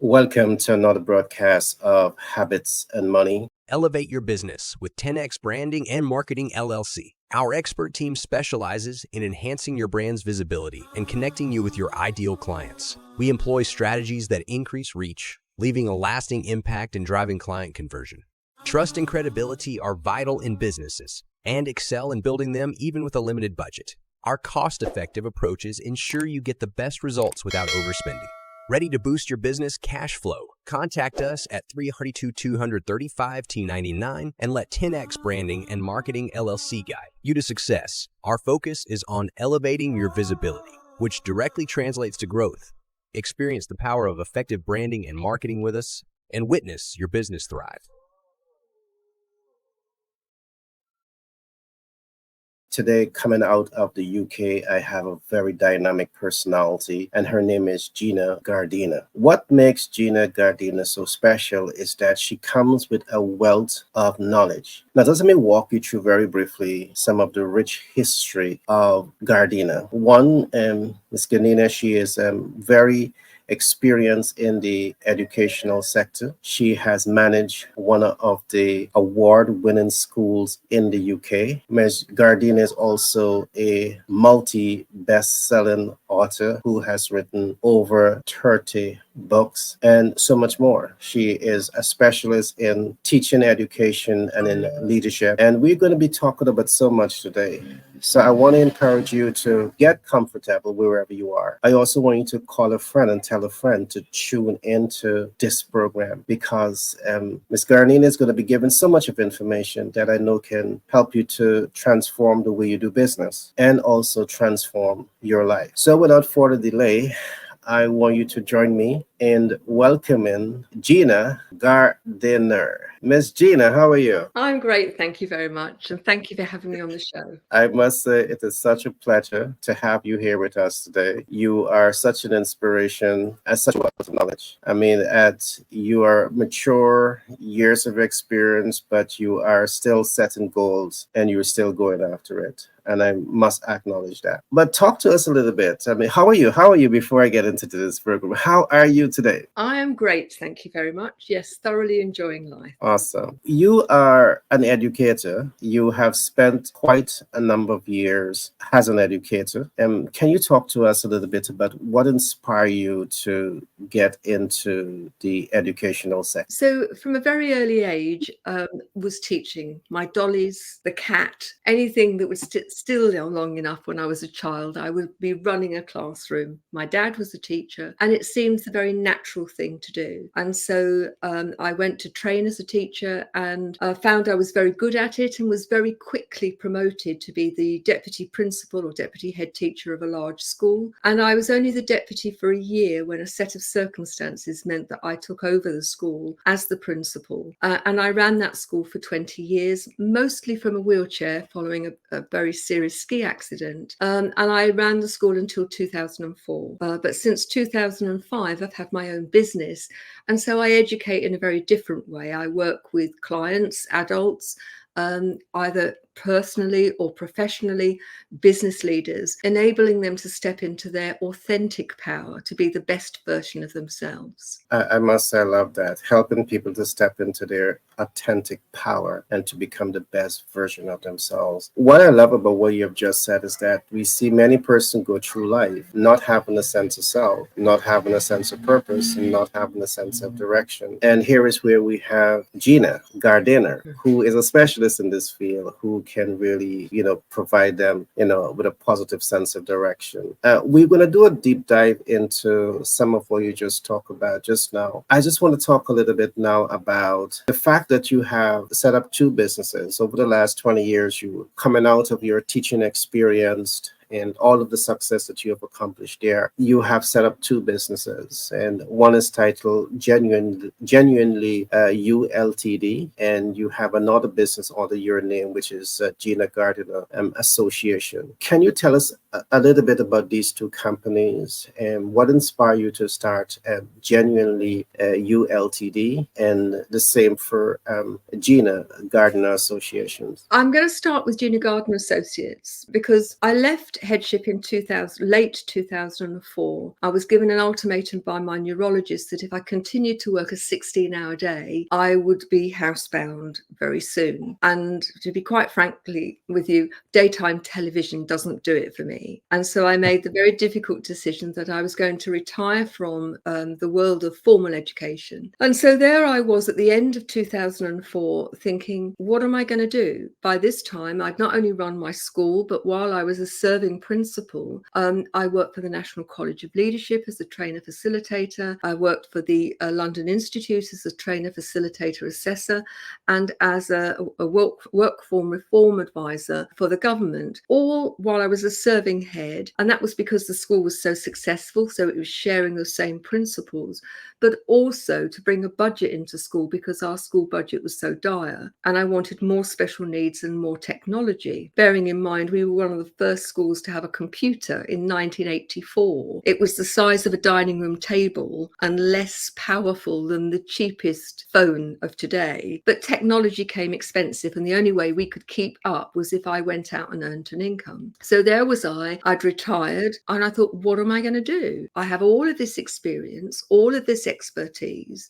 Welcome to another broadcast of Habits and Money. Elevate your business with 10x Branding and Marketing LLC. Our expert team specializes in enhancing your brand's visibility and connecting you with your ideal clients. We employ strategies that increase reach, leaving a lasting impact and driving client conversion. Trust and credibility are vital in businesses and excel in building them even with a limited budget. Our cost-effective approaches ensure you get the best results without overspending. Ready to boost your business cash flow? Contact us at 332-235-T99 and let 10x Branding and Marketing LLC guide you to success. Our focus is on elevating your visibility, which directly translates to growth. Experience the power of effective branding and marketing with us and witness your business thrive. Today, coming out of the UK, I have a very dynamic personality, and her name is GINA Gardiner. What makes GINA Gardiner so special is that she comes with a wealth of knowledge. Now, let me walk you through very briefly some of the rich history of Gardiner. One, Ms. Gardiner, she is very experience in the educational sector. She has managed one of the award-winning schools in the UK. Ms. Gardiner is also a multi-best-selling author who has written over 30 books and so much more. She is a specialist in teaching education and in leadership. And we're going to be talking about so much today. So I want to encourage you to get comfortable wherever you are. I also want you to call a friend and tell a friend to tune into this program because Ms. Gardiner is going to be giving so much of information that I know can help you to transform the way you do business and also transform your life. So without further delay, I want you to join me in welcoming GINA Gardiner. Miss GINA, how are you? I'm great, thank you very much, and thank you for having me on the show. I must say it is such a pleasure to have you here with us today. You are such an inspiration and such a wealth of knowledge. I mean, you are mature, years of experience, but you are still setting goals and you're still going after it. And I must acknowledge that. But talk to us a little bit. I mean, how are you? How are you before I get into this program? How are you today? I am great, thank you very much. Yes, thoroughly enjoying life. Awesome. You are an educator. You have spent quite a number of years as an educator. Can you talk to us a little bit about what inspired you to get into the educational sector? So from a very early age, was teaching my dollies, the cat, anything that was still long enough when I was a child, I would be running a classroom. My dad was a teacher and it seemed the very natural thing to do. And so I went to train as a teacher and found I was very good at it and was very quickly promoted to be the deputy principal or deputy head teacher of a large school. And I was only the deputy for a year when a set of circumstances meant that I took over the school as the principal. And I ran that school for 20 years, mostly from a wheelchair following a very serious ski accident. And I ran the school until 2004. But since 2005, I've had my own business. And so I educate in a very different way. I work with clients, adults, either personally or professionally, business leaders, enabling them to step into their authentic power, to be the best version of themselves. I must say I love that, helping people to step into their authentic power and to become the best version of themselves. What I love about what you've just said is that we see many persons go through life not having a sense of self, not having a sense of purpose, and not having a sense of direction. And here is where we have GINA Gardiner, who is a specialist in this field, who can really, provide them, with a positive sense of direction. We're going to do a deep dive into some of what you just talked about just now. I just want to talk a little bit now about the fact that you have set up two businesses over the last 20 years. You coming out of your teaching experience and all of the success that you have accomplished there, you have set up two businesses, and one is titled Genuinely You Ltd, and you have another business under your name, which is GINA Gardiner Association. Can you tell us a little bit about these two companies and what inspired you to start Genuinely ULTD, and the same for GINA, Gardener Associations? I'm going to start with Junior Gardener Associates because I left headship in late 2004. I was given an ultimatum by my neurologist that if I continued to work a 16-hour day, I would be housebound very soon. And to be quite frankly with you, daytime television doesn't do it for me. And so I made the very difficult decision that I was going to retire from the world of formal education. And so there I was at the end of 2004 thinking, what am I going to do? By this time, I'd not only run my school, but while I was a serving principal, I worked for the National College of Leadership as a trainer facilitator. I worked for the London Institute as a trainer facilitator assessor, and as a work form reform advisor for the government, all while I was a serving head. And that was because the school was so successful, so it was sharing the same principles, but also to bring a budget into school because our school budget was so dire and I wanted more special needs and more technology. Bearing in mind, we were one of the first schools to have a computer in 1984. It was the size of a dining room table and less powerful than the cheapest phone of today. But technology came expensive, and the only way we could keep up was if I went out and earned an income. So there was I'd retired, and I thought, what am I going to do? I have all of this experience, all of this expertise,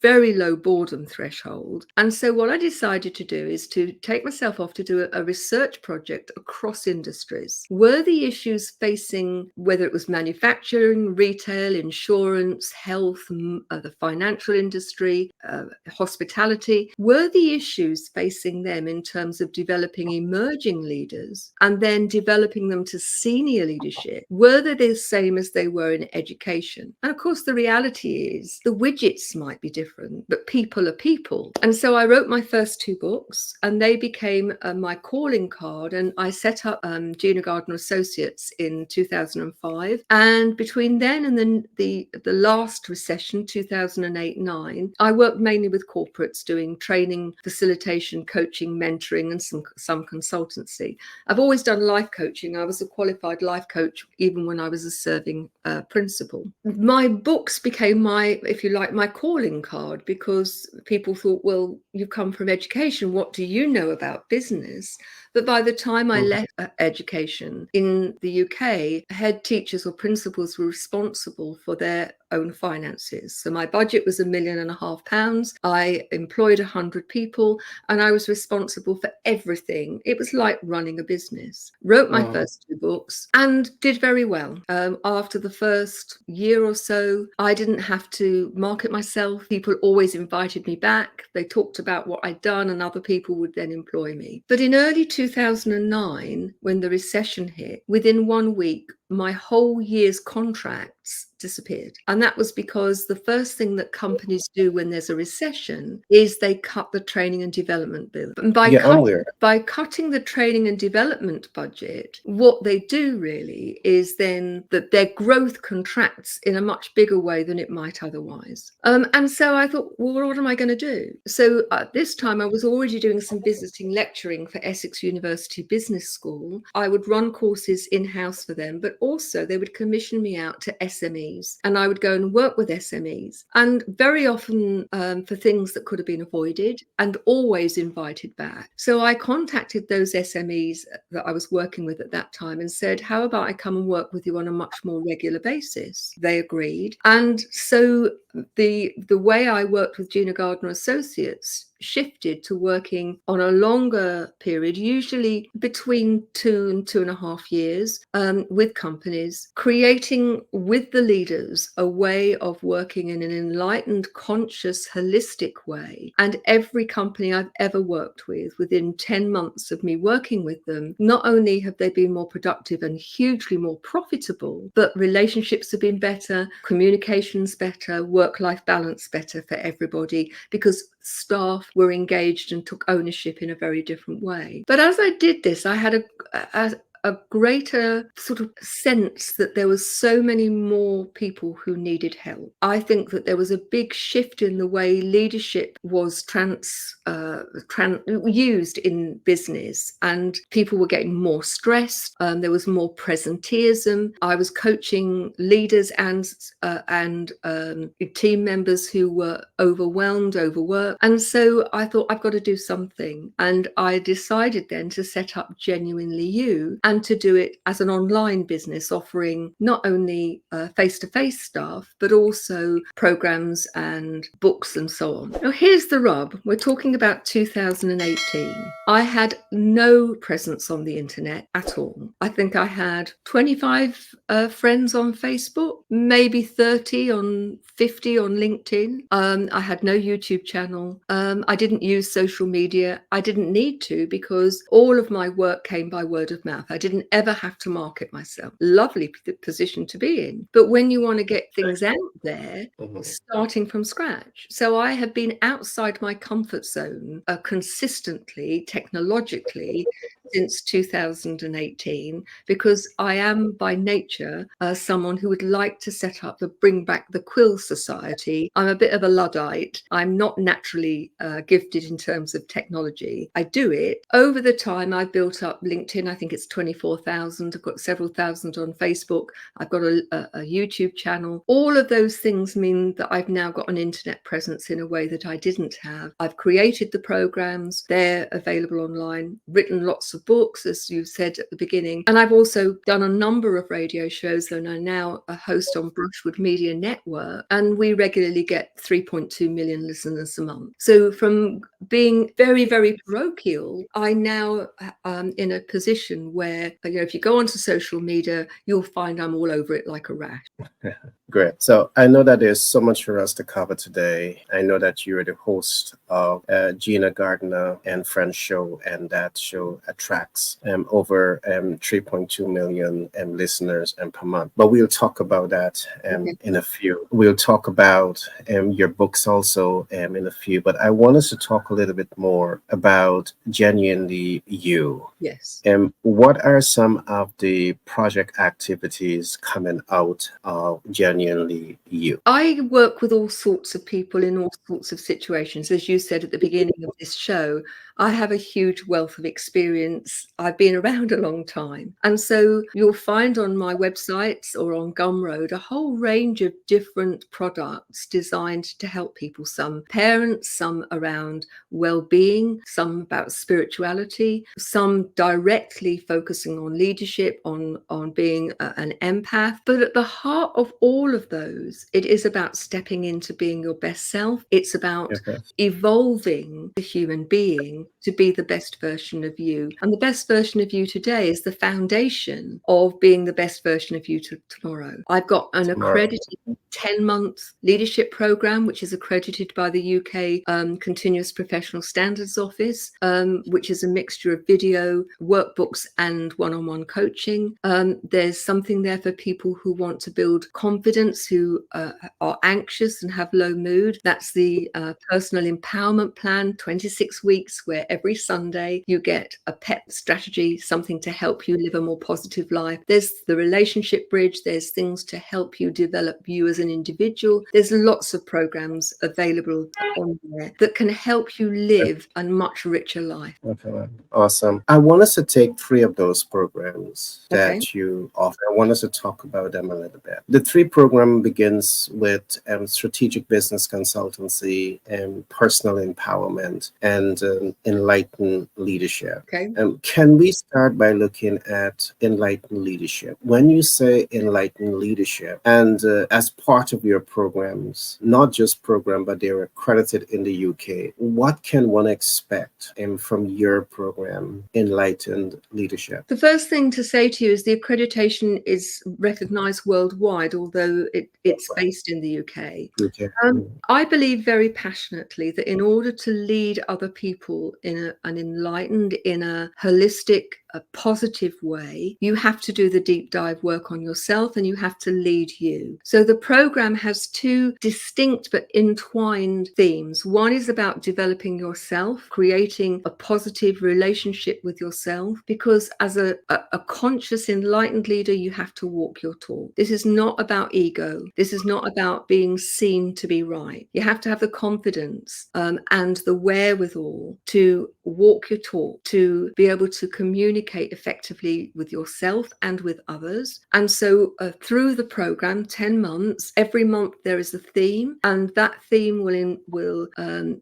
very low boredom threshold. And so what I decided to do is to take myself off to do a research project across industries. Were the issues facing, whether it was manufacturing, retail, insurance, health, the financial industry, hospitality, were the issues facing them in terms of developing emerging leaders and then developing them to senior leadership? Were they the same as they were in education? And of course, the reality is the widgets might be different, but people are people. And so I wrote my first two books, and they became my calling card. And I set up Junior Gardener Associates in 2005. And between then and then the last recession, 2008-9, I worked mainly with corporates doing training, facilitation, coaching, mentoring, and some consultancy. I've always done life coaching. I was a qualified life coach even when I was a serving principal. My books became my, if you like, my calling card, because people thought, well, you come from education, what do you know about business? But by the time I left education in the UK, head teachers or principals were responsible for their own finances. So my budget was £1.5 million. I employed 100 people, and I was responsible for everything. It was like running a business. Wrote my first two books and did very well. After the first year or so, I didn't have to market myself. People always invited me back. They talked about what I'd done, and other people would then employ me. But in early 2009, when the recession hit, within 1 week, my whole year's contracts disappeared. And that was because the first thing that companies do when there's a recession is they cut the training and development bill. And by cutting the training and development budget, what they do really is then that their growth contracts in a much bigger way than it might otherwise. And so I thought, well, what am I going to do? So at this time, I was already doing some visiting lecturing for Essex University Business School. I would run courses in-house for them, but also they would commission me out to SMEs, and I would go and work with SMEs, and very often for things that could have been avoided, and always invited back. So I contacted those SMEs that I was working with at that time and said, how about I come and work with you on a much more regular basis? They agreed. And so the way I worked with Junior Gardener Associates shifted to working on a longer period, usually between 2 and 2.5 years, with companies, creating with the leaders a way of working in an enlightened, conscious, holistic way. And every company I've ever worked with, within 10 months of me working with them, not only have they been more productive and hugely more profitable, but relationships have been better, communications better, work-life balance better for everybody, because staff were engaged and took ownership in a very different way. But as I did this, I had a greater sort of sense that there was so many more people who needed help. I think that there was a big shift in the way leadership was used in business, and people were getting more stressed. There was more presenteeism. I was coaching leaders and team members who were overwhelmed, overworked, and so I thought, I've got to do something. And I decided then to set up Genuinely You, and to do it as an online business, offering not only face-to-face stuff, but also programs and books and so on. Now, here's the rub. We're talking about 2018. I had no presence on the internet at all. I think I had 25 friends on Facebook, maybe 50 on LinkedIn. I had no YouTube channel. I didn't use social media. I didn't need to, because all of my work came by word of mouth. I didn't ever have to market myself. Lovely position to be in. But when you want to get things out there, starting from scratch. So I have been outside my comfort zone consistently, technologically, since 2018, because I am by nature someone who would like to set up bring back the Quill Society. I'm a bit of a Luddite. I'm not naturally gifted in terms of technology. I do it. Over the time, I've built up LinkedIn. I think it's 24,000. I've got several thousand on Facebook. I've got a YouTube channel. All of those things mean that I've now got an internet presence in a way that I didn't have. I've created the programs. They're available online, written lots of books, as you said at the beginning. And I've also done a number of radio shows, and I'm now a host on Brushwood Media Network, and we regularly get 3.2 million listeners a month. So from being very, very parochial, I now in a position where, if you go onto social media, you'll find I'm all over it like a rash. Great. So I know that there's so much for us to cover today. I know that you're the host of Gina Gardiner and Friends show, and that show attracts over 3.2 million listeners per month. But we'll talk about that in a few. We'll talk about your books also in a few. But I want us to talk a little bit more about Genuinely You. Yes. What are some of the project activities coming out of Genuinely You? I work with all sorts of people in all sorts of situations. As you said at the beginning of this show, I have a huge wealth of experience. I've been around a long time. And so you'll find on my websites or on Gumroad a whole range of different products designed to help people. Some parents, some around well-being, some about spirituality, some directly focusing on leadership, on being an empath. But at the heart of all of those, it is about stepping into being your best self. It's about evolving the human being to be the best version of you. And the best version of you today is the foundation of being the best version of you tomorrow. I've got an accredited 10-month leadership program, which is accredited by the UK Continuous Professional Standards Office, which is a mixture of video, workbooks, and one-on-one coaching. There's something there for people who want to build confidence, who are anxious and have low mood. That's the Personal Empowerment Plan, 26 weeks, where every Sunday you get a PEP strategy, something to help you live a more positive life. There's the Relationship Bridge. There's things to help you develop you as an individual. There's lots of programs available on there that can help you live a much richer life. Okay, awesome. I want us to take 3 of those programs that you offer. I want us to talk about them a little bit. The 3 program begins with strategic business consultancy and personal empowerment and enlightened leadership. Can we start by looking at enlightened leadership? When you say enlightened leadership, and as part of your programs, not just program, but they're accredited in the UK, what can one expect from your program, Enlightened Leadership? The first thing to say to you is the accreditation is recognized worldwide, although it's based in the UK. I believe very passionately that in order to lead other people in an enlightened, in a holistic a positive way, you have to do the deep dive work on yourself and you have to lead you. So the program has two distinct but entwined themes. One is about developing yourself, creating a positive relationship with yourself, because as a conscious, enlightened leader, you have to walk your talk. This is not about ego. This is not about being seen to be right. You have to have the confidence and the wherewithal to walk your talk, to be able to communicate effectively with yourself and with others. And so through the program, 10 months, every month there is a theme, and that theme will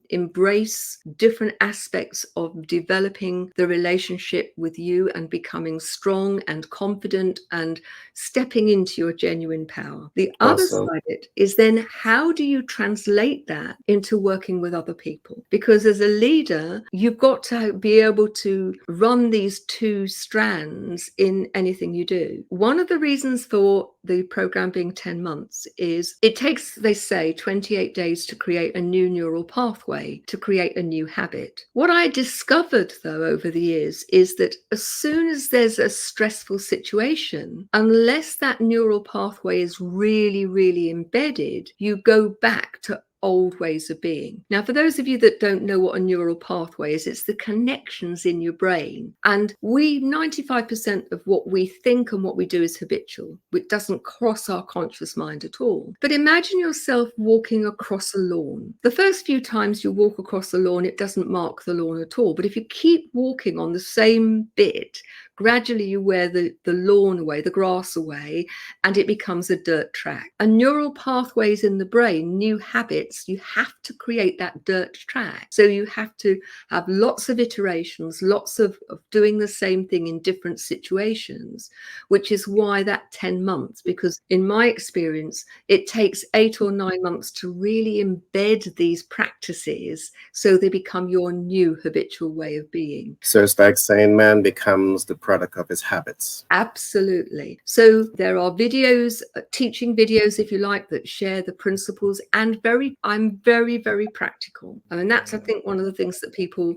embrace different aspects of developing the relationship with you and becoming strong and confident and stepping into your genuine power. The other Awesome. side of it is then, how do you translate that into working with other people? Because as a leader, you've got to be able to run these two strands in anything you do. One of the reasons for the program being 10 months is it takes, they say, 28 days to create a new neural pathway, to create a new habit. What I discovered, though, over the years is that as soon as there's a stressful situation, unless that neural pathway is really, really embedded, you go back to old ways of being. Now, for those of you that don't know what a neural pathway is, it's the connections in your brain. And 95% of what we think and what we do is habitual. It doesn't cross our conscious mind at all. But imagine yourself walking across a lawn. The first few times you walk across the lawn, it doesn't mark the lawn at all. But if you keep walking on the same bit, gradually you wear the lawn away, the grass away, and it becomes a dirt track. And neural pathways in the brain, new habits, you have to create that dirt track. So you have to have lots of iterations, lots of doing the same thing in different situations, which is why that 10 months, because in my experience, it takes 8 or 9 months to really embed these practices so they become your new habitual way of being. So it's like saying man becomes the product of his habits. Absolutely. So there are videos, teaching videos, if you like, that share the principles, and I'm very, very practical. I mean, that's, I think, one of the things that people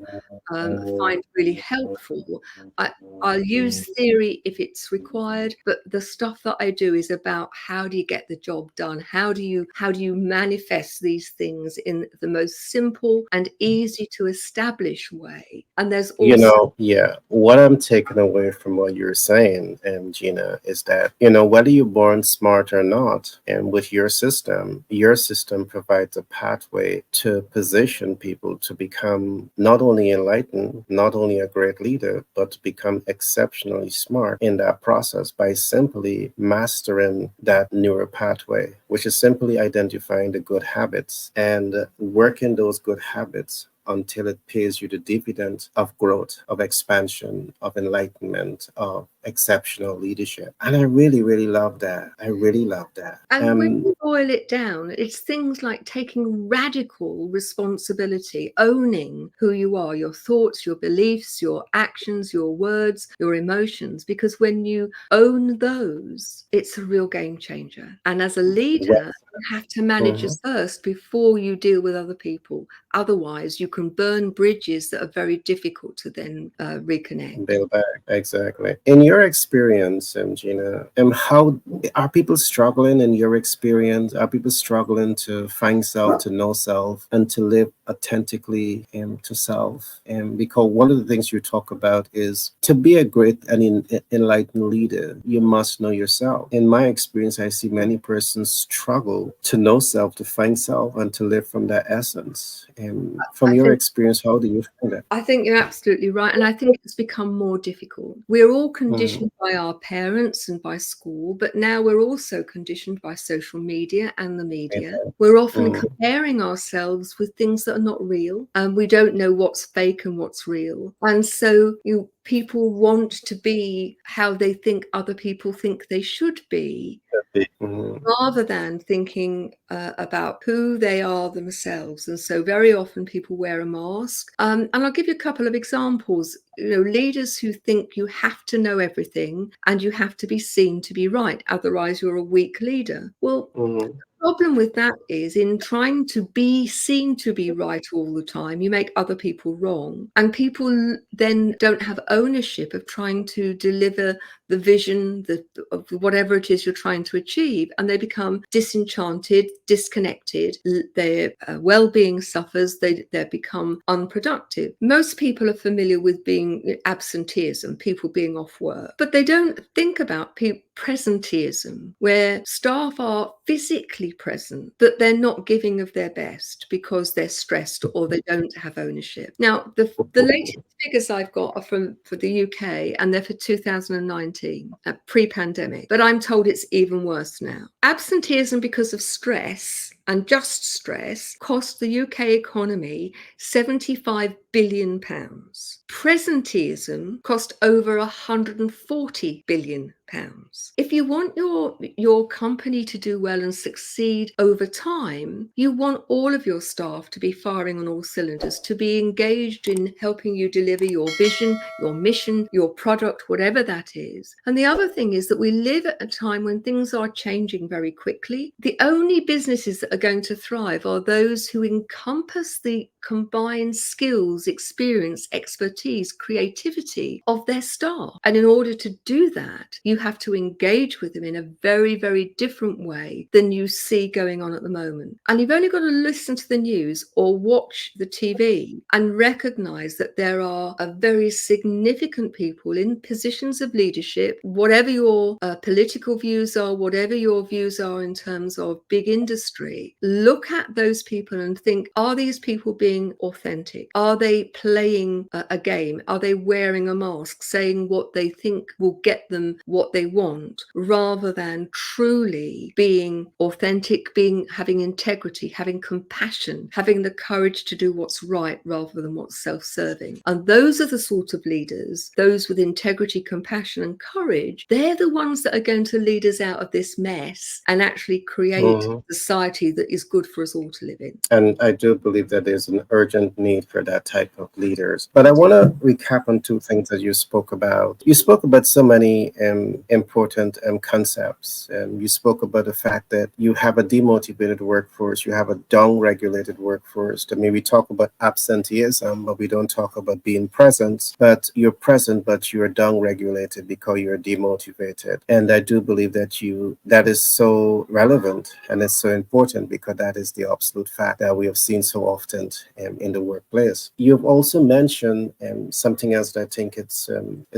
find really helpful. I'll use theory if it's required, but the stuff that I do is about how do you get the job done? How do you manifest these things in the most simple and easy to establish way? And there's also, What I'm taking away from what you're saying, Gina, is that, whether you're born smart or not, and with your system provides a pathway to position people to become not only enlightened, not only a great leader, but to become exceptionally smart in that process by simply mastering that neural pathway, which is simply identifying the good habits and working those good habits until it pays you the dividend of growth, of expansion, of enlightenment, of exceptional leadership. And I really, really love that. I really love that. and when you boil it down, it's things like taking radical responsibility, owning who you are, your thoughts, your beliefs, your actions, your words, your emotions, because when you own those, it's a real game changer. And as a leader, you have to manage us first before you deal with other people. Otherwise, you can burn bridges that are very difficult to then reconnect. Build back, exactly. In your experience, Gina, how are people struggling? In your experience, are people struggling to find self, to know self, and to live authentically to self? And because one of the things you talk about is to be a great and enlightened leader, you must know yourself. In my experience, I see many persons struggle to know self, to find self, and to live from that essence. And from your experience, how do you find that? I think you're absolutely right. And I think it's become more difficult. We're all conditioned by our parents and by school, but now we're also conditioned by social media and the media. We're often comparing ourselves with things that are not real, and we don't know what's fake and what's real. And so people want to be how they think other people think they should be, rather than thinking about who they are themselves. And so very often people wear a mask. And I'll give you a couple of examples. Leaders who think you have to know everything and you have to be seen to be right, otherwise you're a weak leader. Well, problem with that is, in trying to be seen to be right all the time, you make other people wrong. And people then don't have ownership of trying to deliver the vision of whatever it is you're trying to achieve. And they become disenchanted, disconnected. Their well-being suffers. They become unproductive. Most people are familiar with being absenteeism, people being off work, but they don't think about presenteeism, where staff are physically present, but they're not giving of their best because they're stressed or they don't have ownership. Now, the latest figures I've got are for the UK, and they're for 2019, pre-pandemic. But I'm told it's even worse now. Absenteeism because of stress, and just stress, cost the UK economy £75 billion. Presenteeism cost over £140 billion. If you want your company to do well and succeed over time, you want all of your staff to be firing on all cylinders, to be engaged in helping you deliver your vision, your mission, your product, whatever that is. And the other thing is that we live at a time when things are changing very quickly. The only businesses that are going to thrive are those who encompass the combined skills, experience, expertise, creativity of their staff. And in order to do that, you have to engage with them in a very, very different way than you see going on at the moment. And you've only got to listen to the news or watch the TV and recognize that there are a very significant people in positions of leadership, whatever your political views are, whatever your views are in terms of big industry. Look at those people and think, are these people being authentic? Are they playing a game? Are they wearing a mask, saying what they think will get them what they want, rather than truly being authentic, having integrity, having compassion, having the courage to do what's right rather than what's self-serving? And those are the sort of leaders, those with integrity, compassion and courage. They're the ones that are going to lead us out of this mess and actually create a society that is good for us all to live in. And I do believe that there's an urgent need for that type of leaders. But I want to recap on two things that you spoke about. You spoke about so many important concepts. You spoke about the fact that you have a demotivated workforce, you have a down-regulated workforce. I mean, we talk about absenteeism, but we don't talk about being present. But you're present, but you're down-regulated because you're demotivated. And I do believe that is so relevant and it's so important, because that is the absolute fact that we have seen so often in the workplace. You've also mentioned something else that I think it's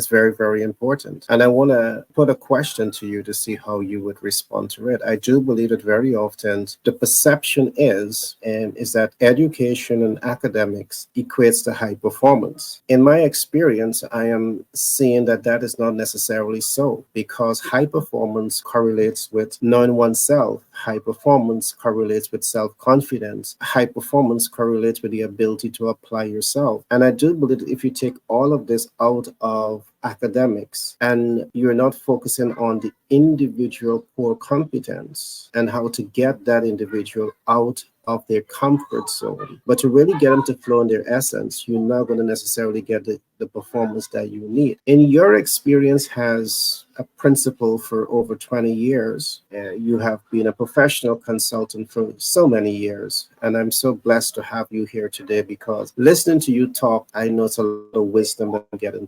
very, very important. And I want to put a question to you to see how you would respond to it. I do believe that very often the perception is that education and academics equates to high performance. In my experience, I am seeing that is not necessarily so, because high performance correlates with knowing oneself. High performance correlates with self-confidence. High performance correlates with the ability to apply yourself. And I do believe that if you take all of this out of academics and you're not focusing on the individual core competence and how to get that individual out of their comfort zone, but to really get them to flow in their essence, you're not going to necessarily get the performance that you need. In your experience, has a principal for over 20 years. You have been a professional consultant for so many years. And I'm so blessed to have you here today, because listening to you talk, I know it's a lot of wisdom that I'm getting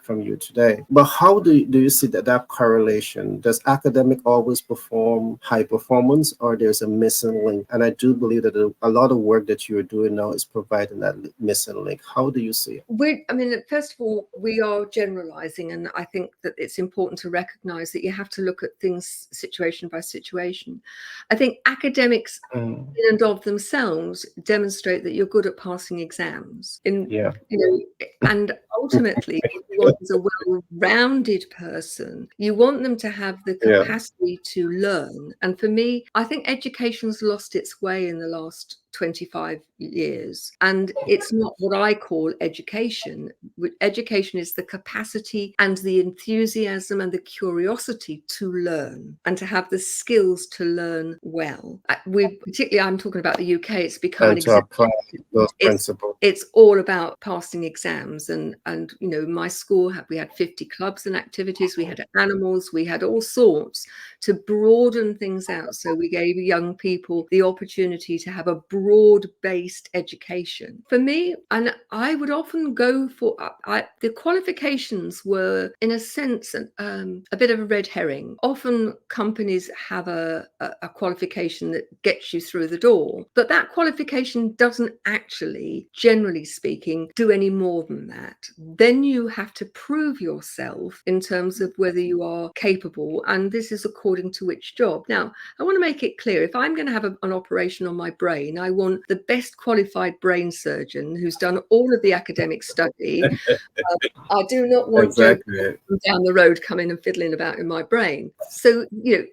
from you today. But how do you see that correlation? Does academic always perform high performance, or there's a missing link? And I do believe that a lot of work that you're doing now is providing that missing link. How do you see it? First of all, we are generalizing, and I think that it's important to recognize that you have to look at things situation by situation. I think academics in and of themselves demonstrate that you're good at passing exams. And ultimately, what you want is a well-rounded person. You want them to have the capacity to learn. And for me, I think education's lost its way in the last 25 years. And it's not what I call education. Education is the capacity and the enthusiasm and the curiosity to learn and to have the skills to learn well. Particularly, I'm talking about the UK, it's become And an to exam. apply those principles. It's all about passing exams, and my school we had 50 clubs and activities, we had animals, we had all sorts to broaden things out. So we gave young people the opportunity to have a broad-based education. For me, and I would often go for the qualifications were, in a sense, a bit of a red herring. Often companies have a qualification that gets you through the door, but that qualification doesn't actually, generally speaking, do any more than that. Then you have to prove yourself in terms of whether you are capable, and this is according to which job. Now, I want to make it clear, if I'm going to have an operation on my brain, I want the best qualified brain surgeon who's done all of the academic study. I do not want Joe down the road coming and fiddling about in my brain. So,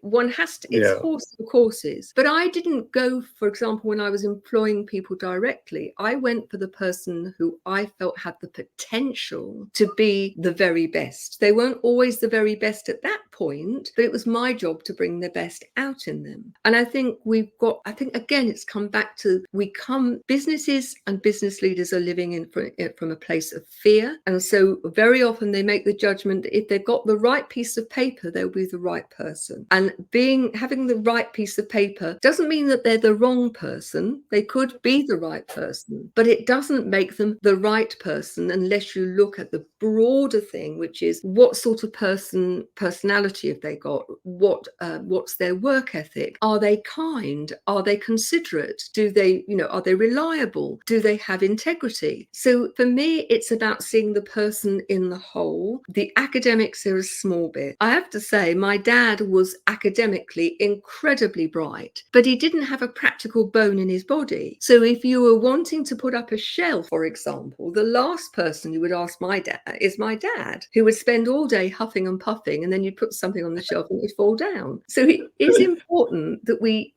one has to, it's horse for courses. But I didn't go, for example, when I was employing people directly, I went for the person who I felt had the potential to be the very best. They weren't always the very best at that point, but it was my job to bring the best out in them. And I think again, it's come back to, businesses and business leaders are living from a place of fear. And so very often they make the judgment that if they've got the right piece of paper, they'll be the right person. And having the right piece of paper doesn't mean that they're the wrong person. They could be the right person, but it doesn't make them the right person unless you look at the broader thing, which is what sort of personality have they got? What's their work ethic? Are they kind? Are they considerate? Are they reliable? Do they have integrity? So for me, it's about seeing the person in the whole. The academics are a small bit. I have to say, my dad was academically incredibly bright, but he didn't have a practical bone in his body. So if you were wanting to put up a shelf, for example, the last person you would ask my dad, who would spend all day huffing and puffing, and then you'd put something on the shelf and it would fall down. So it is important that we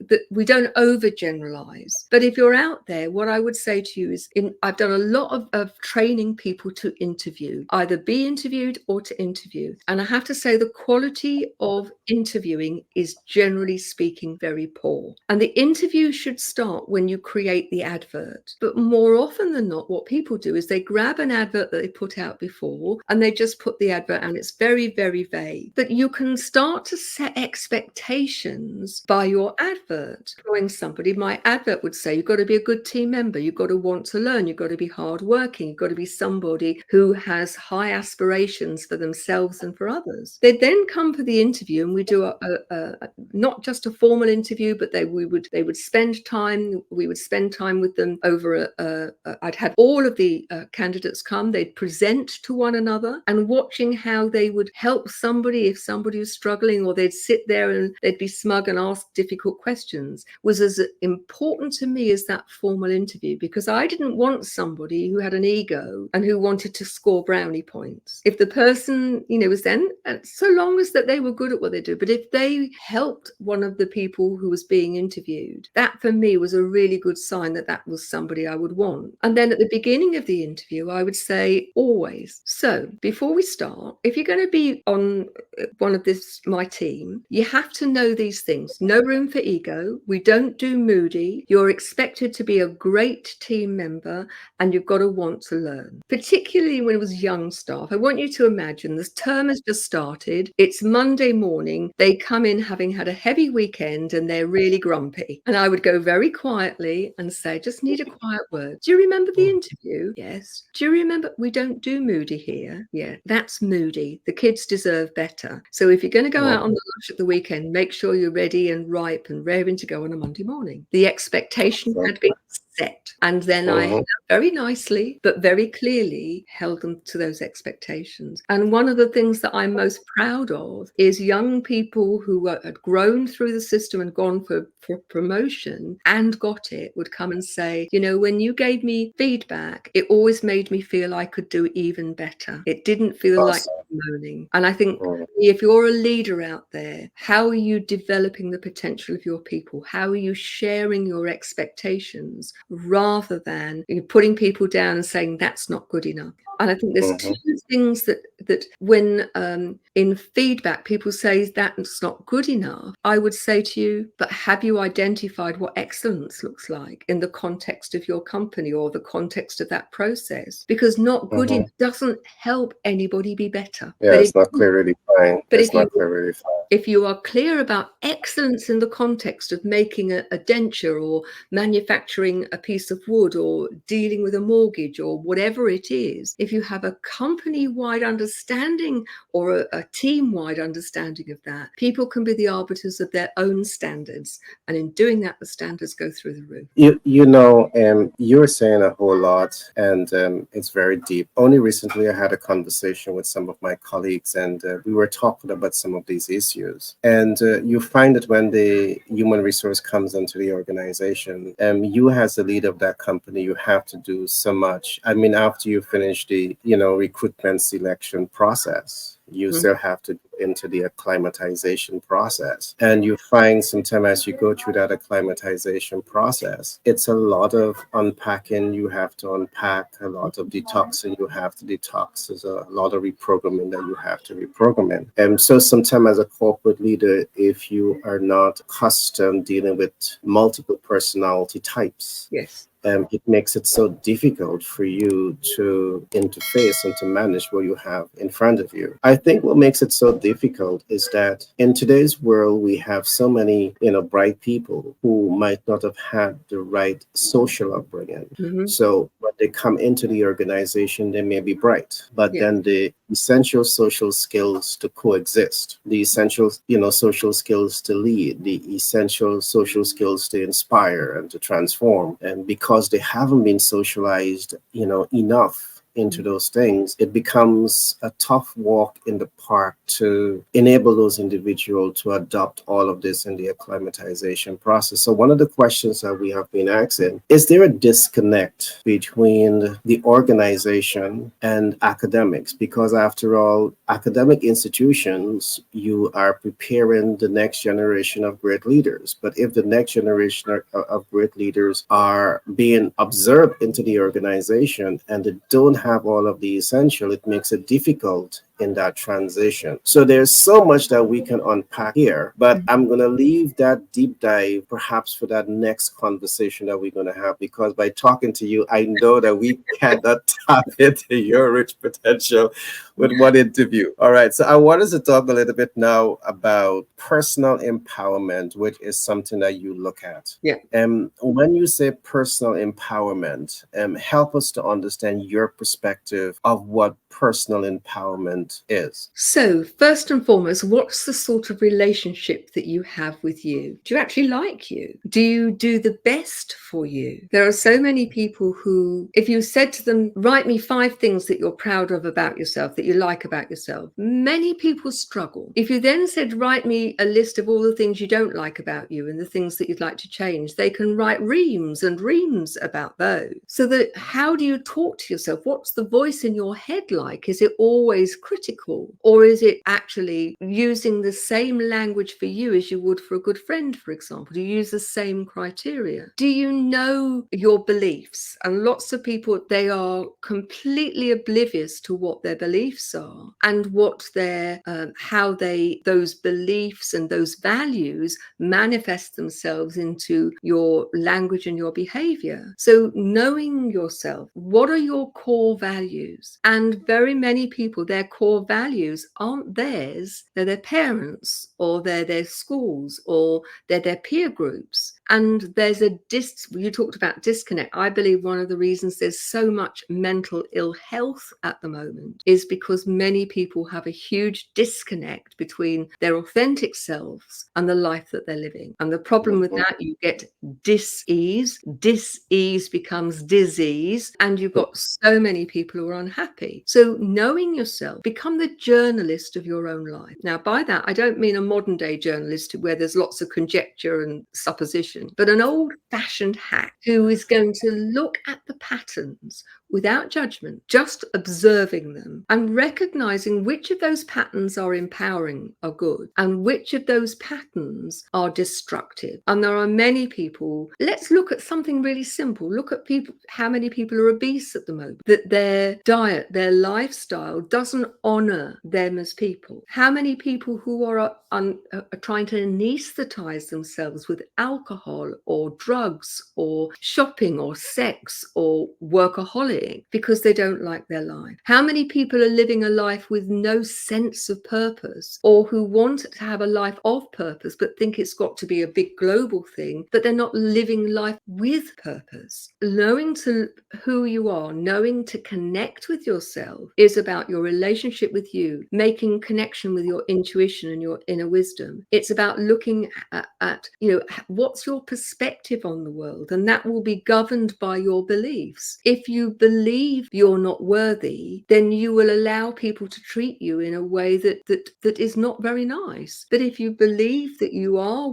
don't overgeneralize. But if you're out there, what I would say to you is, I've done a lot of training people to interview, either be interviewed or to interview. And I have to say the quality of interviewing is, generally speaking, very poor. And the interview should start when you create the advert. But more often than not, what people do is they grab an advert that they put out before and they just put the advert, and it's very, very vague. But you can start to set expectations by your advert. Employing somebody, my advert would say, you've got to be a good team member, you've got to want to learn, you've got to be hardworking, you've got to be somebody who has high aspirations for themselves and for others. They'd then come for the interview, and we do not just a formal interview, but we would spend time. We would spend time with them over I'd have all of the candidates come. They'd present to one another, and watching how they would help somebody if somebody was struggling, or they'd sit there and they'd be smug and ask difficult questions, was as important to me as that formal interview, because I didn't want somebody who had an ego and who wanted to score brownie points. If the person, was then, so long as that they were good at what they do, but if they helped one of the people who was being interviewed, that for me was a really good sign that that was somebody I would want. And then at the beginning of the interview, I would say always, so before we start, if you're going to be on one of my team, you have to know these things. No room for ego. We don't do moody. You're expected to be a great team member, and you've got to want to learn. Particularly when it was young staff, I want you to imagine this term has just started. It's Monday morning. They come in having had a heavy weekend and they're really grumpy. And I would go very quietly and say, just need a quiet word. Do you remember the interview? Yes. Do you remember? We don't do moody here. Yeah, that's moody. The kids deserve better. So if you're going to go out on the lunch at the weekend, make sure you're ready and ripe and raring to go on a Monday morning. The expectation had been set. And then I very nicely, but very clearly held them to those expectations. And one of the things that I'm most proud of is young people who had grown through the system and gone for promotion and got it would come and say, when you gave me feedback, it always made me feel I could do even better. It didn't feel like moaning. And I think mhm, if you're a leader out there, how are you developing the potential of your people? How are you sharing your expectations rather than putting people down and saying that's not good enough? And I think there's two mhm, things that when in feedback people say that's not good enough, I would say to you, but have you identified what excellence looks like in the context of your company or the context of that process? Because not good mhm. enough doesn't help anybody be better. Yeah, it's not clearly defined. But It's not clearly defined. if you are clear about excellence in the context of making a denture or manufacturing a piece of wood or dealing with a mortgage or whatever it is, if you have a company-wide understanding or a team-wide understanding of that, people can be the arbiters of their own standards. And in doing that, the standards go through the roof. You're saying a whole lot, and it's very deep. Only recently, I had a conversation with some of my colleagues, and we were talking about some of these issues. And you find that when the human resource comes into the organization, you as the leader of that company, you have to do so much. I mean, after you finish the recruitment selection process, you still have to go into the acclimatization process. And you find sometimes as you go through that acclimatization process, it's a lot of unpacking. You have to unpack a lot of detoxing. You have to detox. There's a lot of reprogramming that you have to reprogram. And so sometimes as a corporate leader, if you are not accustomed dealing with multiple personality types, Yes. it makes it so difficult for you to interface and to manage what you have in front of you. I think what makes it so difficult is that in today's world, we have so many, bright people who might not have had the right social upbringing. So when they come into the organization, they may be bright, but Yeah. then the essential social skills to coexist, the essential, social skills to lead, the essential social skills to inspire and to transform. And because they haven't been socialized, enough into those things, it becomes a tough walk in the park to enable those individuals to adopt all of this in the acclimatization process. So one of the questions that we have been asking, is there a disconnect between the organization and academics? Because after all, academic institutions, you are preparing the next generation of great leaders. But if the next generation of great leaders are being observed into the organization and they don't have all of the essential, it makes it difficult in that transition. So there's so much that we can unpack here, but I'm going to leave that deep dive perhaps for that next conversation that we're going to have, because by talking to you, I know that we cannot tap into your rich potential with one interview. All right. So I want us to talk a little bit now about personal empowerment, which is something that you look at. Yeah. When you say personal empowerment, help us to understand your perspective of what personal empowerment is. So, first and foremost, what's the sort of relationship that you have with you? Do you actually like you? Do you do the best for you? There are so many people who, if you said to them, write me 5 things that you're proud of about yourself, that you like about yourself, many people struggle. If you then said, write me a list of all the things you don't like about you and the things that you'd like to change, they can write reams and reams about those. So that how do you talk to yourself? What's the voice in your head like? Is it always critical? Or is it actually using the same language for you as you would for a good friend, for example? Do you use the same criteria? Do you know your beliefs? And lots of people, they are completely oblivious to what their beliefs are and what their, how those beliefs and those values manifest themselves into your language and your behavior. So knowing yourself, what are your core values? And very many people, their core values aren't theirs, they're their parents, or they're their schools, or they're their peer groups. And there's you talked about disconnect. I believe one of the reasons there's so much mental ill health at the moment is because many people have a huge disconnect between their authentic selves and the life that they're living. And the problem with that, you get dis-ease becomes disease, and you've got so many people who are unhappy. So knowing yourself, become the journalist of your own life. Now, by that, I don't mean a modern day journalist where there's lots of conjecture and supposition, but an old fashioned hack who is going to look at the patterns. without judgment, just observing them and recognizing which of those patterns are empowering, are good, and which of those patterns are destructive. And there are many people. Let's look at something really simple. Look at people, how many people are obese at the moment, that their diet, their lifestyle doesn't honor them as people. How many people who are trying to anesthetize themselves with alcohol or drugs or shopping or sex or workaholic because they don't like their life? How many people are living a life with no sense of purpose, or who want to have a life of purpose but think it's got to be a big global thing, but they're not living life with purpose? Knowing to who you are, knowing to connect with yourself is about your relationship with you, making connection with your intuition and your inner wisdom. It's about looking at what's your perspective on the world, and that will be governed by your beliefs. If you believe you're not worthy, then you will allow people to treat you in a way that is not very nice. But if you believe that you are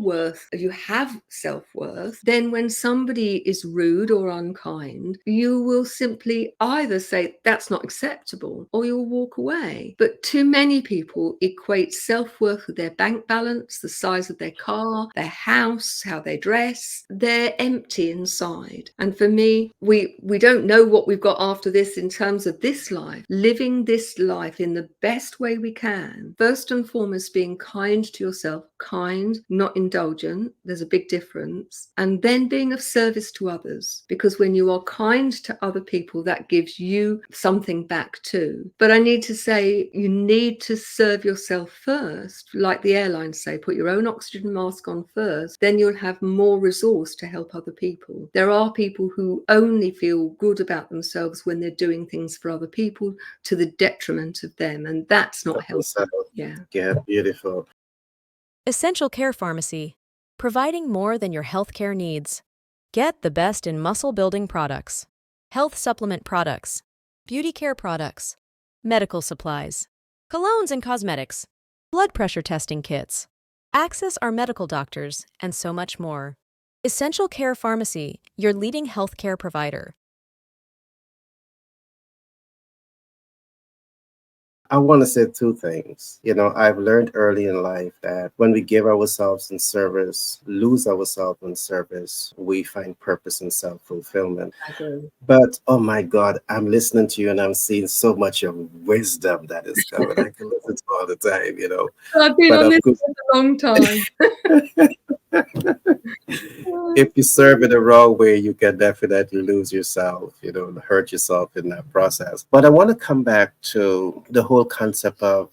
you have self-worth, then when somebody is rude or unkind, you will simply either say that's not acceptable or you'll walk away. But too many people equate self-worth with their bank balance, the size of their car, their house, how they dress. They're empty inside. And for me, we don't know what we've got after this in terms of this life. Living this life in the best way we can. First and foremost, being kind to yourself, kind, not indulgent. There's a big difference. And then being of service to others, because when you are kind to other people, that gives you something back too. But I need to say, you need to serve yourself first. Like the airlines say, put your own oxygen mask on first, then you'll have more resource to help other people. There are people who only feel good about themselves when they're doing things for other people to the detriment of them, and that's not healthy. Yeah, beautiful. Essential Care Pharmacy, providing more than your healthcare needs. Get the best in muscle-building products, health supplement products, beauty care products, medical supplies, colognes and cosmetics, blood pressure testing kits. Access our medical doctors, and so much more. Essential Care Pharmacy, your leading healthcare provider. I want to say two things. I've learned early in life that when we give ourselves in service, lose ourselves in service, we find purpose and self-fulfillment. But oh my God, I'm listening to you and I'm seeing so much of wisdom that is coming. I can listen to all the time, I've been But on of this course, for a long time. if you serve it the wrong way, you can definitely lose yourself, and hurt yourself in that process. But I want to come back to the whole concept of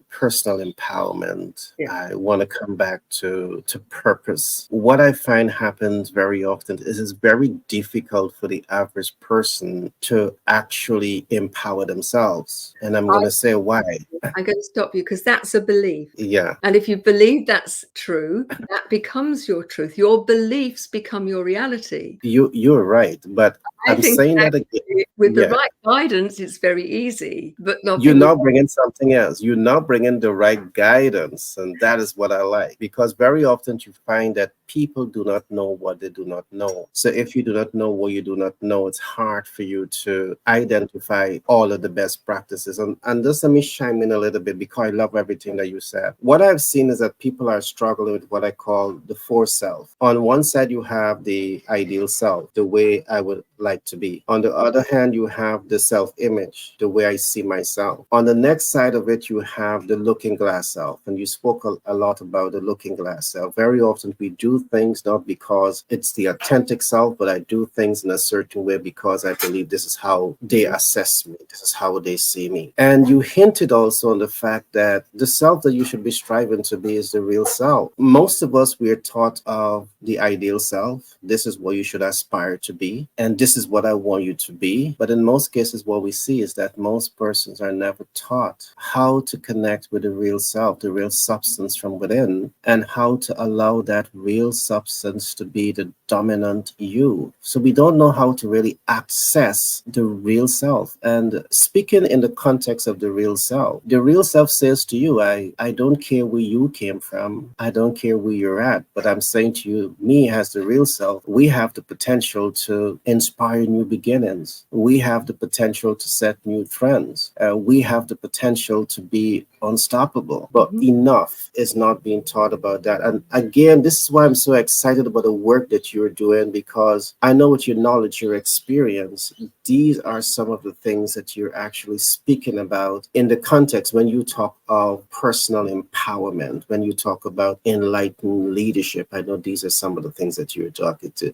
personal empowerment. Yeah. I want to come back to purpose. What I find happens very often is it's very difficult for the average person to actually empower themselves. And I'm going to say why. I'm going to stop you because that's a belief. Yeah. And if you believe that's true, that becomes your truth. Your beliefs become your reality. You're right. But I'm think saying that again. with the Yeah. right guidance, it's very easy. But not You're now bringing something else. You're now bringing the right guidance. And that is what I like. Because very often you find that people do not know what they do not know. So if you do not know what you do not know, it's hard for you to identify all of the best practices. And just let me chime in a little bit because I love everything that you said. What I've seen is that people are struggling with what I call the four self. On one side, you have the ideal self, the way I would like to be. On the other hand, you have the self-image, the way I see myself. On the next side of it, you have the looking glass self. And you spoke a lot about the looking glass self. Very often we do things not because it's the authentic self, but I do things in a certain way because I believe this is how they assess me. This is how they see me. And you hinted also on the fact that the self that you should be striving to be is the real self. Most of us, we are taught of the ideal self. This is what you should aspire to be. And this is what I want you to be. But in most cases, what we see is that most persons are never taught how to connect with the real self, the real substance from within, and how to allow that real substance to be the dominant you. So we don't know how to really access the real self. And speaking in the context of the real self says to you, I don't care where you came from. I don't care where you're at. But I'm saying to you, me as the real self, we have the potential to inspire inspire new beginnings. We have the potential to set new trends. We have the potential to be unstoppable. But enough is not being taught about that. And again, this is why I'm so excited about the work that you're doing, because I know with your knowledge, your experience, these are some of the things that you're actually speaking about in the context when you talk of personal empowerment, when you talk about enlightened leadership. I know these are some of the things that you're talking to.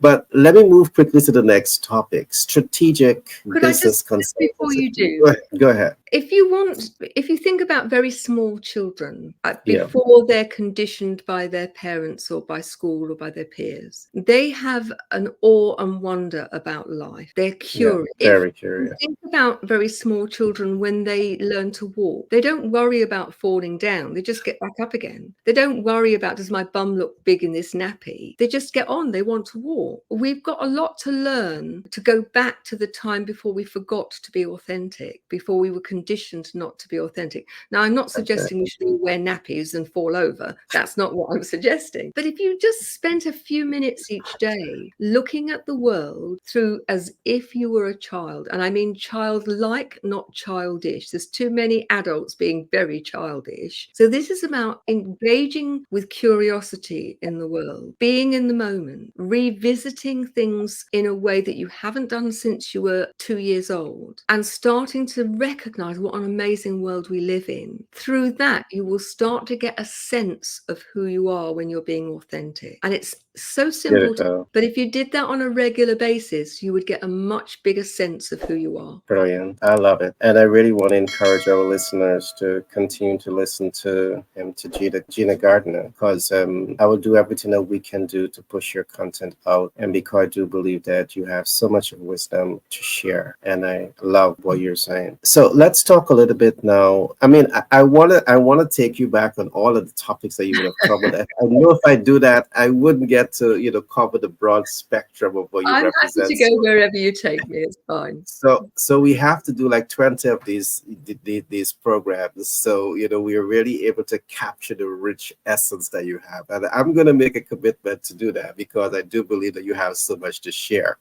But let me move quickly to the next topic, strategic Could I business just before consultancy. you do, Go ahead. if you think about very small children, Yeah, before they're conditioned by their parents or by school or by their peers, they have an awe and wonder about life. They're yeah, curious. If very you curious. think about very small children, when they learn to walk, they don't worry about falling down. They just get back up again. They don't worry about, does my bum look big in this nappy? They just get on. They want to walk. We've got a lot to learn to go back to the time before we forgot to be authentic, before we were conditioned not to be authentic. Now, I'm not Okay. suggesting we should all wear nappies and fall over. That's not what I'm suggesting. But if you just spent a few minutes each day looking at the world through as if you were a child, and I mean childlike, not childish. There's too many adults being very childish. So this is about engaging with curiosity in the world, being in the moment, revisiting things in a way that you haven't done since you were 2 years old, and starting to recognize what an amazing world we live in. Through that, you will start to get a sense of who you are when you're being authentic. And it's so simple, Beautiful. but if you did that on a regular basis, you would get a much bigger sense of who you are. Brilliant. I love it. And I really want to encourage our listeners to continue to listen to Gina Gardner, because I will do everything that we can do to push your content out. And because I do believe that you have so much of wisdom to share. And I love what you're saying. So let's talk a little bit now. I mean, I wanna take you back on all of the topics that you would have covered. I know if I do that, I wouldn't get to, cover the broad spectrum of what you I'm happy represent. to go wherever you take me. It's fine. So we have to do like 20 of these programs. So we are really able to capture the rich essence that you have, and I'm going to make a commitment to do that because I do believe that you have so much to share.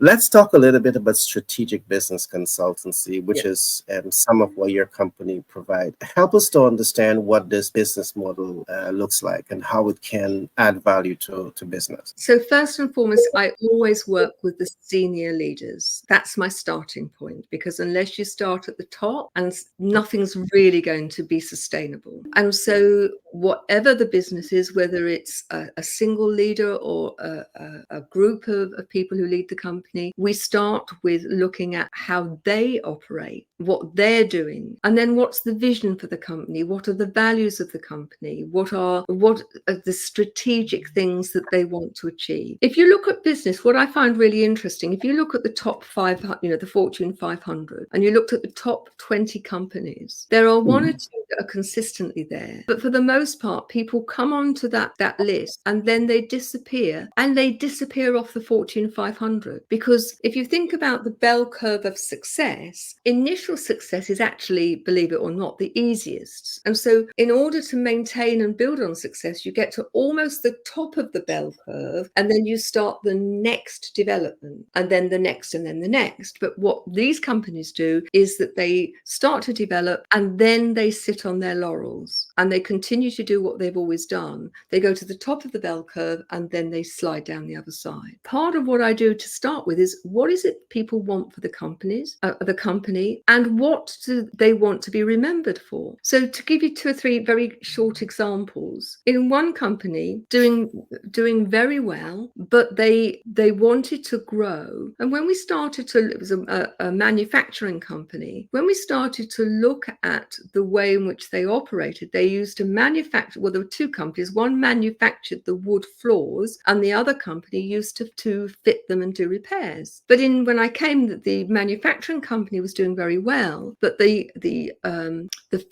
Let's talk a little bit about strategic business consultancy, which is some of what your company provide. Help us to understand what this business model looks like and how it can add value to business. So first and foremost, I always work with the senior leaders. That's my starting point, because unless you start at the top, and nothing's really going to be sustainable. And so whatever the business is, whether it's a single leader or a group of people who lead the company, we start with looking at how they operate, what they're doing, and then what's the vision for the company, what are the values of the company, what are the strategic things that they want to achieve. If you look at business, what I find really interesting, if you look at the top 500, the Fortune 500, and you looked at the top 20 companies, there are one or two that are consistently there. But for the most part, people come onto that list and then they disappear, and they disappear off the Fortune 500. Because if you think about the bell curve of success, initial success is actually, believe it or not, the easiest. And so in order to maintain and build on success, you get to almost the top of the bell curve, and then you start the next development, and then the next, and then the next. But what these companies do is that they start to develop, and then they sit on their laurels, and they continue to do what they've always done. They go to the top of the bell curve, and then they slide down the other side. Part of what I do to start with is, what is it people want for the company, and what do they want to be remembered for? So to give you 2 or 3 very short examples, in one company doing very well, but they wanted to grow. And when we started to, it was a manufacturing company, when we started to look at the way in which they operated, they used to manufacture, well, there were 2 companies, one manufactured the wood floors and the other company used to fit them and do repairs. But when I came, the manufacturing company was doing very well, but the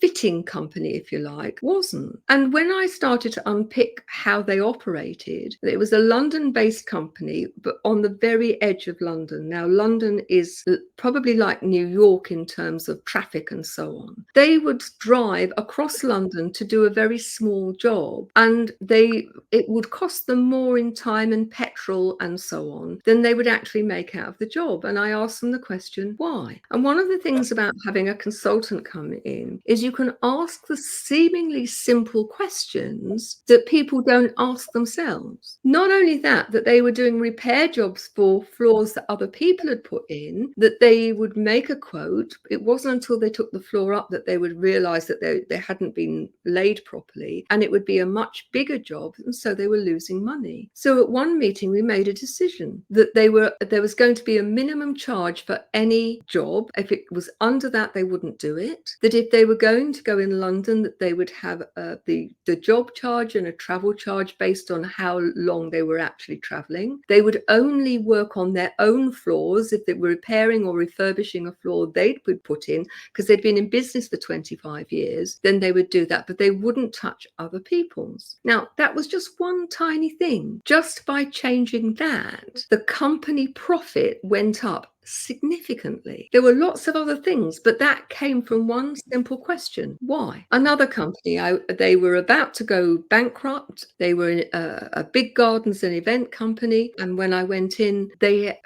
fitting company, if you like, wasn't. And when I started to unpick how they operated, it was a London-based company, but on the very edge of London. Now, London is probably like New York in terms of traffic and so on. They would drive across London to do a very small job, and it would cost them more in time and petrol and so on than they would actually actually make out of the job. And I asked them the question, why? And one of the things about having a consultant come in is you can ask the seemingly simple questions that people don't ask themselves. Not only that they were doing repair jobs for floors that other people had put in, that they would make a quote. It wasn't until they took the floor up that they would realize that they hadn't been laid properly, and it would be a much bigger job, and so they were losing money. So at one meeting we made a decision that there was going to be a minimum charge for any job. If it was under that, they wouldn't do it. That if they were going to go in London, that they would have the job charge and a travel charge based on how long they were actually traveling. They would only work on their own floors. If they were repairing or refurbishing a floor they'd put in, because they'd been in business for 25 years, then they would do that, but they wouldn't touch other people's. Now, that was just one tiny thing. Just by changing that, the company profit went up significantly. There were lots of other things, but that came from one simple question: why? Another company, they were about to go bankrupt. They were a big gardens and event company, and when I went in, they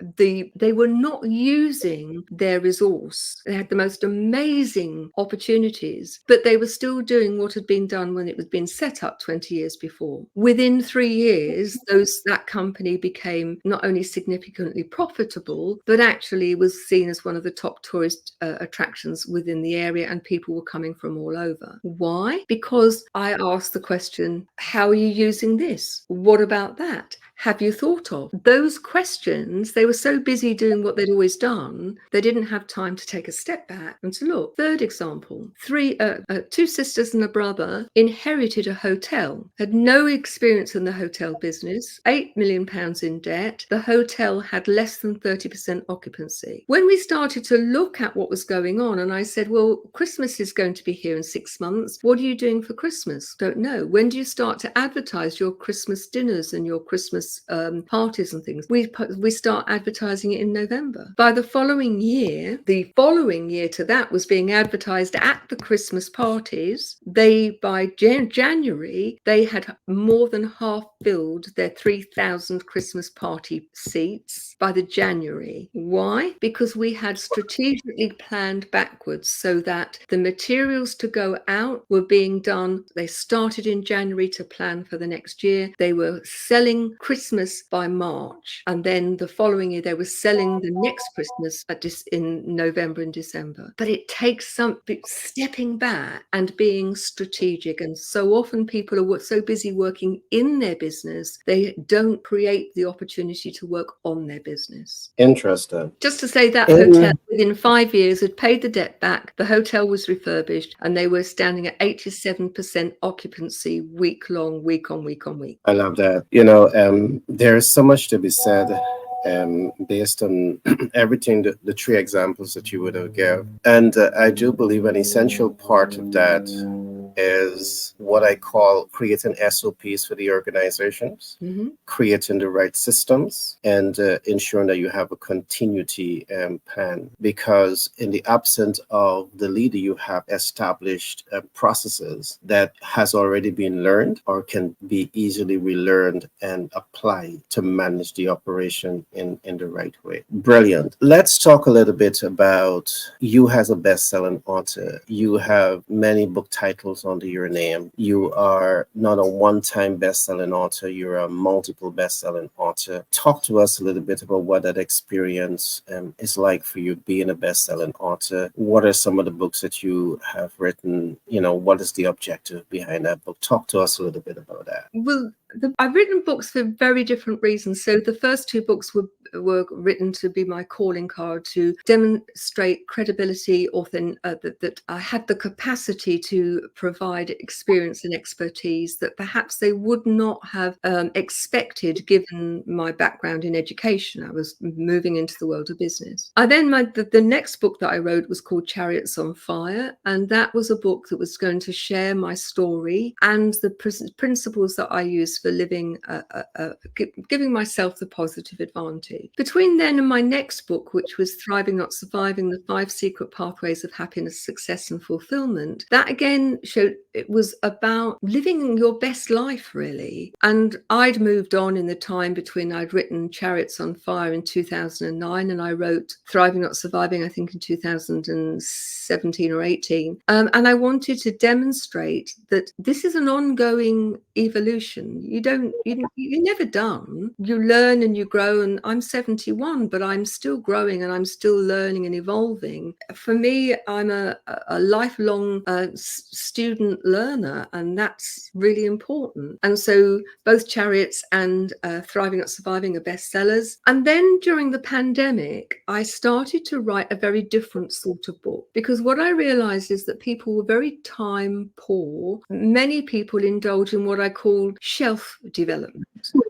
were not using their resource. They had the most amazing opportunities, but they were still doing what had been done when it was being set up 20 years before. Within 3 years, that company became not only significantly profitable, but actually was seen as one of the top tourist attractions within the area, and people were coming from all over. Why? Because I asked the question, how are you using this? What about that? Have you thought of? Those questions, they were so busy doing what they'd always done, they didn't have time to take a step back and to look. Third example, two sisters and a brother inherited a hotel, had no experience in the hotel business, £8 million in debt. The hotel had less than 30% occupancy. When we started to look at what was going on, and I said, well, Christmas is going to be here in 6 months. What are you doing for Christmas? Don't know. When do you start to advertise your Christmas dinners and your Christmas parties and things? We start advertising it in November. By the following year to that was being advertised at the Christmas parties. By January, they had more than half filled their 3,000 Christmas party seats by the January. Why? Because we had strategically planned backwards so that the materials to go out were being done. They started in January to plan for the next year. They were selling Christmas by March, and then the following year they were selling the next Christmas in November and December. But it takes some stepping back and being strategic, and so often people are so busy working in their business, they don't create the opportunity to work on their business. Interesting. Just to say that hotel within 5 years had paid the debt back, the hotel was refurbished, and they were standing at 87% occupancy week on week. I love that. There is so much to be said based on everything, the three examples that you would have given. And I do believe an essential part of that is what I call creating SOPs for the organizations, creating the right systems, and ensuring that you have a continuity plan. Because in the absence of the leader, you have established processes that has already been learned or can be easily relearned and applied to manage the operation in the right way. Brilliant. Let's talk a little bit about you as a best-selling author. You have many book titles under your name. You are not a one-time best-selling author, you're a multiple best-selling author. Talk to us a little bit about what that experience is like for you being a best-selling author. What are some of the books that you have written? What is the objective behind that book? Talk to us a little bit about that. Well, I've written books for very different reasons. So the first two books were written to be my calling card, to demonstrate credibility, that I had the capacity to provide experience and expertise that perhaps they would not have expected given my background in education. I was moving into the world of business. The next book that I wrote was called Chariots on Fire, and that was a book that was going to share my story and the principles that I use for living, giving myself the positive advantage. Between then and my next book, which was Thriving Not Surviving, the 5 Secret Pathways of Happiness, Success and Fulfillment, that again showed it was about living your best life, really. And I'd moved on in the time between I'd written Chariots on Fire in 2009 and I wrote Thriving Not Surviving, I think in 2017 or 18. And I wanted to demonstrate that this is an ongoing evolution. You're never done. You learn and you grow, and I'm 71, but I'm still growing and I'm still learning and evolving. For me, I'm a lifelong student learner, and that's really important. And so both Chariots and Thriving Not Surviving are bestsellers. And then during the pandemic, I started to write a very different sort of book, because what I realized is that people were very time poor. Many people indulge in what I call shelf development,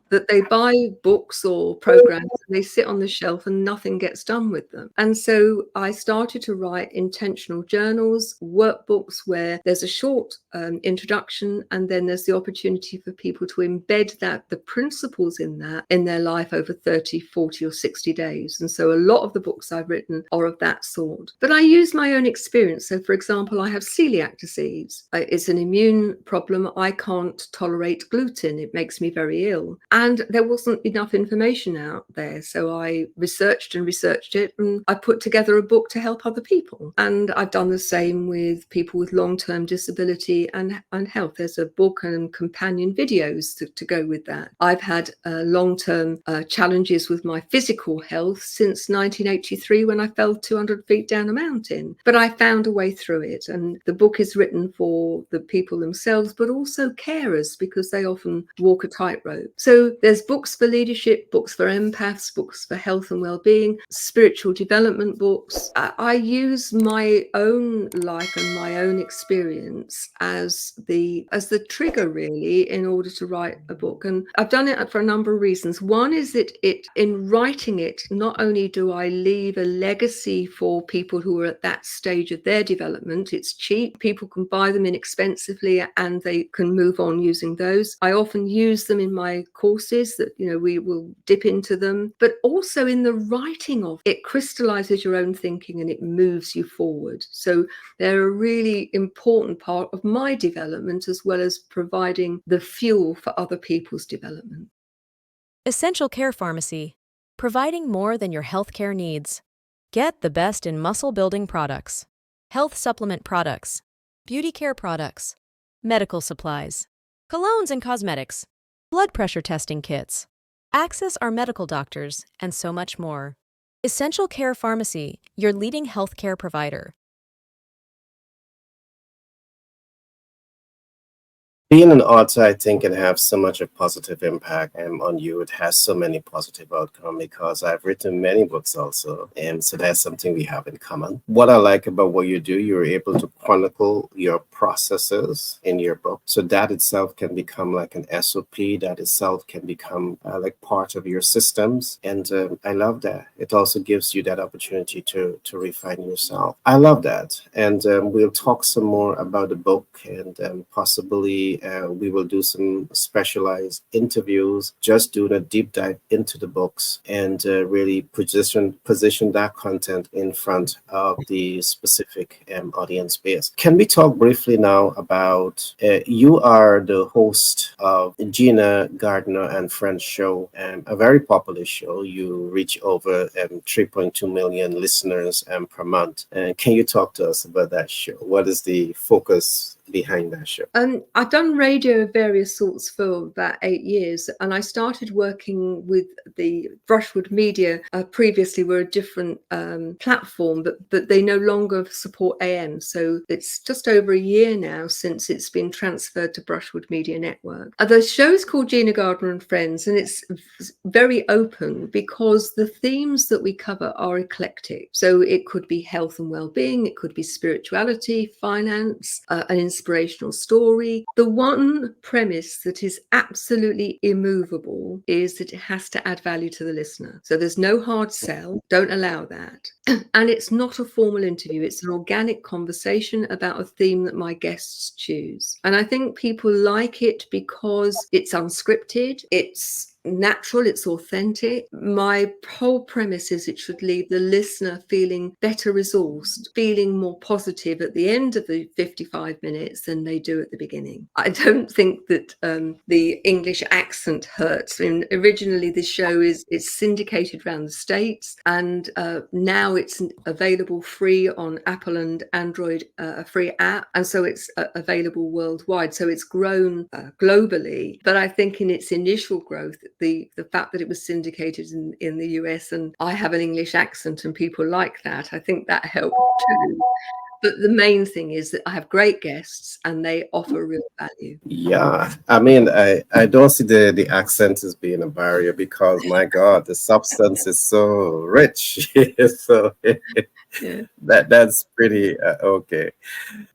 that they buy books or programs and they sit on the shelf and nothing gets done with them. And so I started to write intentional journals, workbooks where there's a short introduction, and then there's the opportunity for people to embed the principles in their life over 30, 40 or 60 days. And so a lot of the books I've written are of that sort. But I use my own experience. So for example, I have celiac disease. It's an immune problem. I can't tolerate gluten. It makes me very ill. And there wasn't enough information out there. So I researched it, and I put together a book to help other people. And I've done the same with people with long-term disability and health. There's a book and companion videos to go with that. I've had long-term challenges with my physical health since 1983 when I fell 200 feet down a mountain. But I found a way through it. And the book is written for the people themselves, but also carers, because they often walk a tightrope. So there's books for leadership, books for empaths, books for health and well-being, spiritual development books. I use my own life and my own experience as the trigger, really, in order to write a book. And I've done it for a number of reasons. One is that in writing it, not only do I leave a legacy for people who are at that stage of their development, it's cheap, people can buy them inexpensively and they can move on using those. I often use them in my courses, that we will dip into them, but also in the writing of it crystallizes your own thinking and it moves you forward. So they're a really important part of my development, as well as providing the fuel for other people's development. Essential Care Pharmacy, providing more than your healthcare needs. Get the best in muscle-building products, health supplement products, beauty care products, medical supplies, colognes and cosmetics, blood pressure testing kits. Access our medical doctors, and so much more. Essential Care Pharmacy, your leading healthcare provider. Being an author, I think, can have so much of positive impact on you. It has so many positive outcomes because I've written many books also. And so that's something we have in common. What I like about what you do, you're able to chronicle your processes in your book. So that itself can become like an SOP. That itself can become like part of your systems. And I love that. It also gives you that opportunity to refine yourself. I love that. And we'll talk some more about the book, and possibly we will do some specialized interviews, just doing a deep dive into the books and really position that content in front of the specific audience base. Can we talk briefly now about you are the host of GINA, Gardner and Friends show, a very popular show. You reach over 3.2 million listeners per month. Can you talk to us about that show? What is the focus behind that show? I've done radio of various sorts for about 8 years, and I started working with the Brushwood Media. Previously were a different platform, but they no longer support AM. So it's just over a year now since it's been transferred to Brushwood Media Network. The show's called GINA, Gardner and Friends, and it's very open because the themes that we cover are eclectic. So it could be health and well-being, it could be spirituality, finance, an inspirational story. The one premise that is absolutely immovable is that it has to add value to the listener. So there's no hard sell, don't allow that. And it's not a formal interview, it's an organic conversation about a theme that my guests choose. And I think people like it because it's unscripted, it's natural, it's authentic. My whole premise is it should leave the listener feeling better resourced, feeling more positive at the end of the 55 minutes than they do at the beginning. I don't think that the English accent hurts. I mean, originally this show it's syndicated around the States, and now it's available free on Apple and Android, a free app, and so it's available worldwide. So it's grown globally, but I think in its initial growth, the fact that it was syndicated in the US and I have an English accent and people like that, I think that helped too. But the main thing is that I have great guests and they offer real value. Yeah, I mean, I don't see the accent as being a barrier because my God, the substance is so rich. So Yeah. that's pretty okay.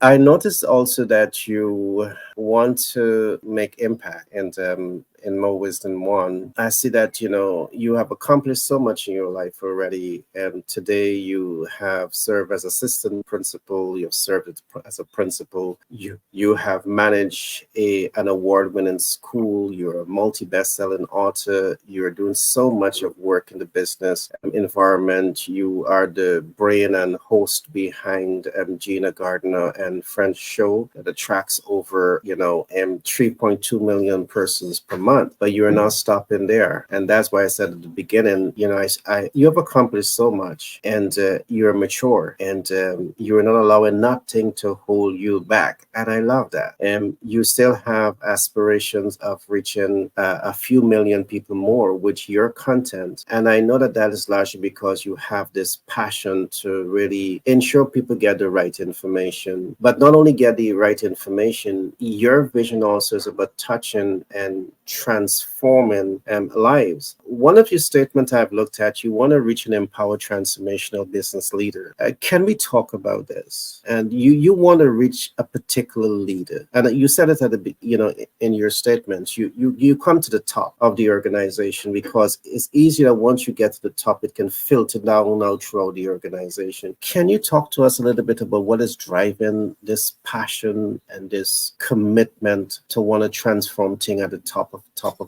I noticed also that you want to make impact, and in more ways than one. I see that you have accomplished so much in your life already, and today you have served as assistant principal. You've served as a principal. You have managed an award-winning school. You're a multi-best-selling author. You're doing so much of work in the business environment. You are the brain and host behind Gina Gardner and French show that attracts over 3.2 million persons per month. But you're not stopping there, and that's why I said at the beginning, you have accomplished so much, and you're mature, and you're not allowing nothing to hold you back, and I love that. And you still have aspirations of reaching a few million people more with your content, and I know that that is largely because you have this passion to really ensure people get the right information, but not only get the right information. Your vision also is about touching and transforming lives. One of your statements I've looked at, you want to reach an empowered transformational business leader. Can we talk about this? And you want to reach a particular leader, and you said it at the in your statements. You come to the top of the organization because it's easier once you get to the top, it can filter down now throughout the organization. Can you talk to us a little bit about what is driving this passion and this commitment to want to transform things at the top of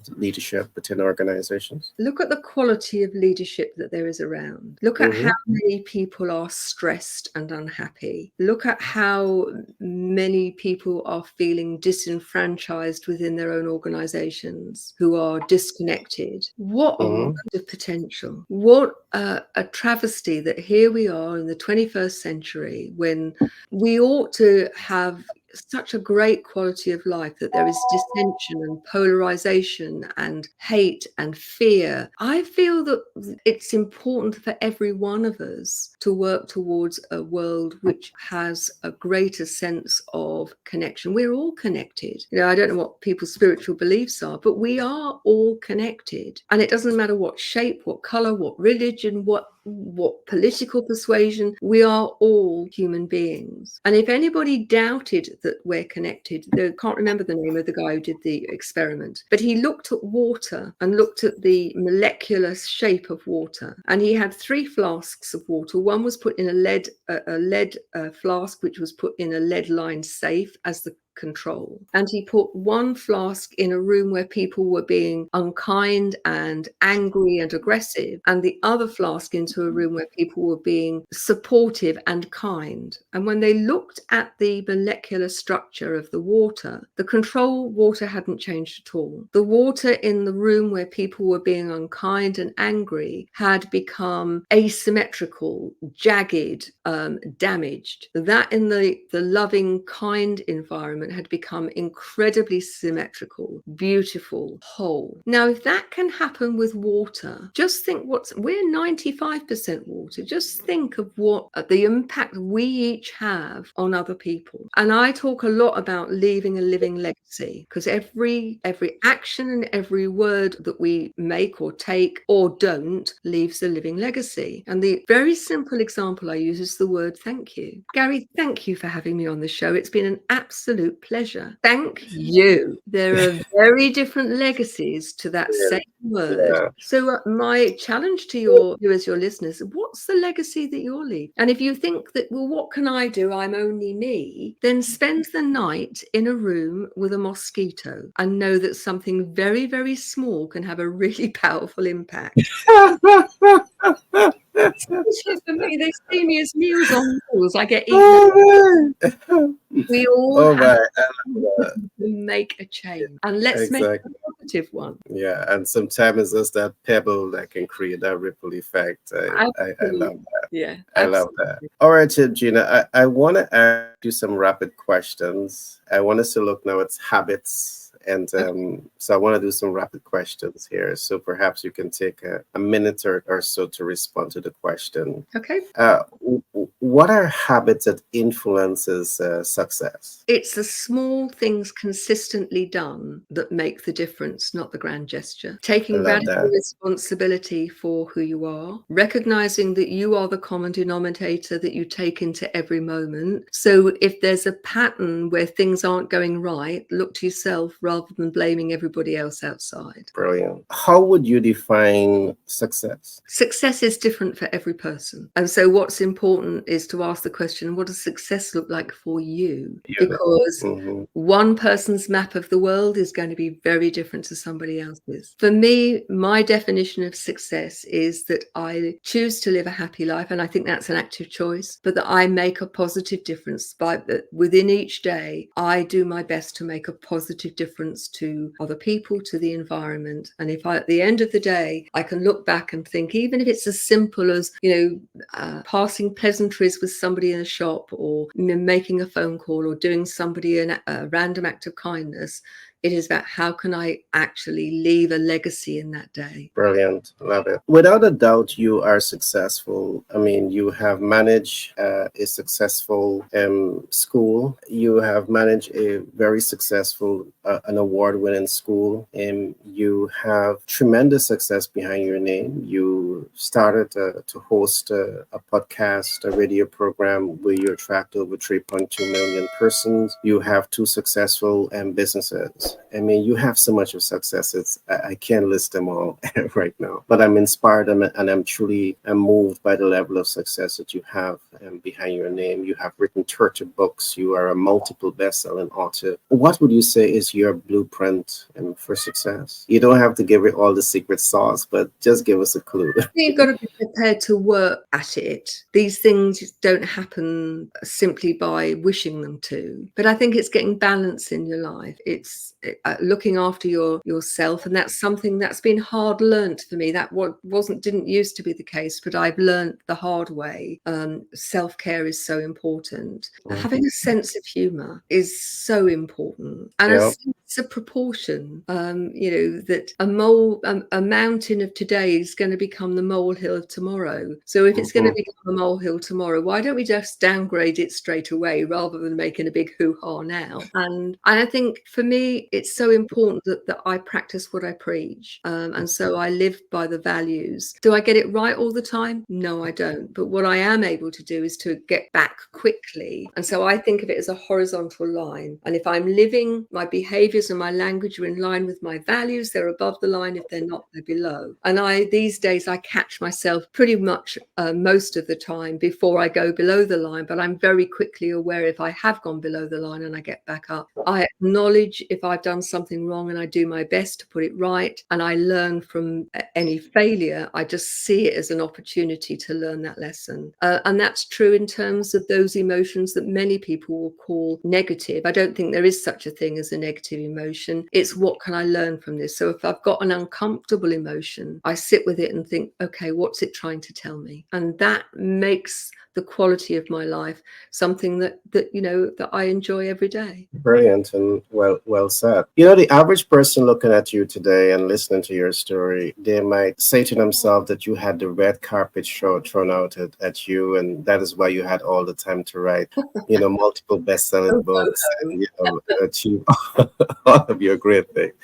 the leadership within organizations? Look at the quality of leadership that there is around. Look at how many people are stressed and unhappy. Look at how many people are feeling disenfranchised within their own organizations, who are disconnected. What a world of potential. What a travesty that here we are in the 21st century when we ought to have such a great quality of life, that there is dissension and polarization and hate and fear. I feel that it's important for every one of us to work towards a world which has a greater sense of connection. We're all connected. I don't know what people's spiritual beliefs are, but we are all connected. And it doesn't matter what shape, what color, what religion, what political persuasion, we are all human beings. And if anybody doubted that we're connected, I can't remember the name of the guy who did the experiment, but he looked at water and looked at the molecular shape of water, and he had 3 flasks of water. One was put in a lead flask, which was put in a lead-lined safe as the control, and he put 1 flask in a room where people were being unkind and angry and aggressive, and the other flask into a room where people were being supportive and kind. And when they looked at the molecular structure of the water, the control water hadn't changed at all. The water in the room where people were being unkind and angry had become asymmetrical, jagged, damaged. That in the loving, kind environment had become incredibly symmetrical, beautiful, whole. Now, if that can happen with water, just think we're 95% water. Just think of what the impact we each have on other people. And I talk a lot about leaving a living legacy, because every action and every word that we make or take or don't leaves a living legacy. And the very simple example I use is the word thank you. Gary, thank you for having me on the show. It's been an absolute absolute pleasure. Thank you. There are very different legacies to that Yeah. same word. Yeah. So my challenge to you as your listeners, what's the legacy that you'll leave? And if you think that, well, what can I do? I'm only me. Then spend the night in a room with a mosquito and know that something very, very small can have a really powerful impact. Especially for me, they see me as meals on wheels. I get eaten. Oh, man. We all Oh, have my. to make a change, and let's make it Exactly. a positive one. Yeah. And sometimes it's just that pebble that can create that ripple effect. I love Absolutely. Yeah, I love that. absolutely. All right, so Gina, I want to ask you some rapid questions. I want us to look now at habits. And so I want to do some rapid questions here. So perhaps you can take a minute or so to respond to the question. Okay. What are habits that influences success? It's the small things consistently done that make the difference, not the grand gesture. I Taking love radical that. responsibility for who you are, recognizing that you are the common denominator that you take into every moment. So if there's a pattern where things aren't going right, look to yourself rather than blaming everybody else outside. Brilliant. How would you define success? Success is different for every person. And so what's important is to ask the question, what does success look like for you? You. Because Hmm. one person's map of the world is going to be very different to somebody else's. For me, my definition of success is that I choose to live a happy life, and I think that's an active choice, but that I make a positive difference by that within each day. I do my best to make a positive difference to other people, to the environment. And if I, at the end of the day, I can look back and think, even if it's as simple as, passing pleasantries with somebody in a shop, or making a phone call, or doing somebody a random act of kindness, it is about how can I actually leave a legacy in that day. Brilliant. Love it. Without a doubt, you are successful. I mean, you have managed a successful school. You have managed a very successful, an award-winning school. And you have tremendous success behind your name. You started to host a podcast, a radio program where you attract over 3.2 million persons. You have two successful businesses. I mean, you have so much of successes. I can't list them all right now, but I'm inspired and I'm truly moved by the level of success that you have behind your name. You have written 30 books. You are a multiple best-selling author. What would you say is your blueprint for success? You don't have to give it all the secret sauce, but just give us a clue. You've got to be prepared to work at it. These things don't happen simply by wishing them to. But I think it's getting balance in your life. It's looking after yourself, and that's something that's been hard learnt for me. That didn't used to be the case, but I've learnt the hard way. Self-care is so important. Having a sense of humour is so important, and a Yeah. sense of proportion. That a mountain of today is going to become the molehill of tomorrow. So if it's going to become a molehill tomorrow, why don't we just downgrade it straight away rather than making a big hoo-ha now? And I think for me, it's so important that I practice what I preach. And so I live by the values. Do I get it right all the time? No, I don't. But what I am able to do is to get back quickly. And so I think of it as a horizontal line. And if I'm living, my behaviors and my language are in line with my values, they're above the line. If they're not, they're below. And these days, I catch myself pretty much most of the time before I go below the line. But I'm very quickly aware if I have gone below the line and I get back up. I acknowledge if I've done something wrong and I do my best to put it right. And I learn from any failure. I just see it as an opportunity to learn that lesson. And that's true in terms of those emotions that many people will call negative. I don't think there is such a thing as a negative emotion. It's what can I learn from this? So if I've got an uncomfortable emotion, I sit with it and think, okay, what's it trying to tell me? And that makes the quality of my life something that I enjoy every day. Brilliant and well said. The average person looking at you today and listening to your story, they might say to themselves that you had the red carpet show thrown out at you, and that is why you had all the time to write, multiple best-selling books and achieve all of your great things.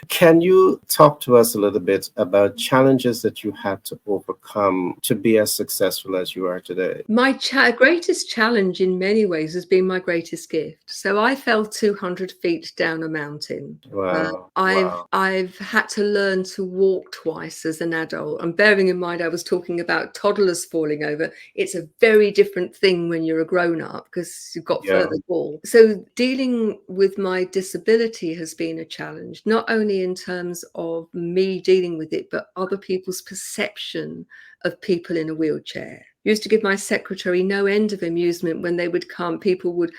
Can you talk to us a little bit about challenges that you had to overcome to be as successful as you are today? My greatest challenge in many ways has been my greatest gift. So I fell 200 feet down a mountain. Wow. I've Wow. I've had to learn to walk twice as an adult. And bearing in mind, I was talking about toddlers falling over. It's a very different thing when you're a grown up because you've got Yeah. further fall. So dealing with my disability has been a challenge, not only in terms of me dealing with it, but other people's perception of people in a wheelchair. Used to give my secretary no end of amusement when they would come. People would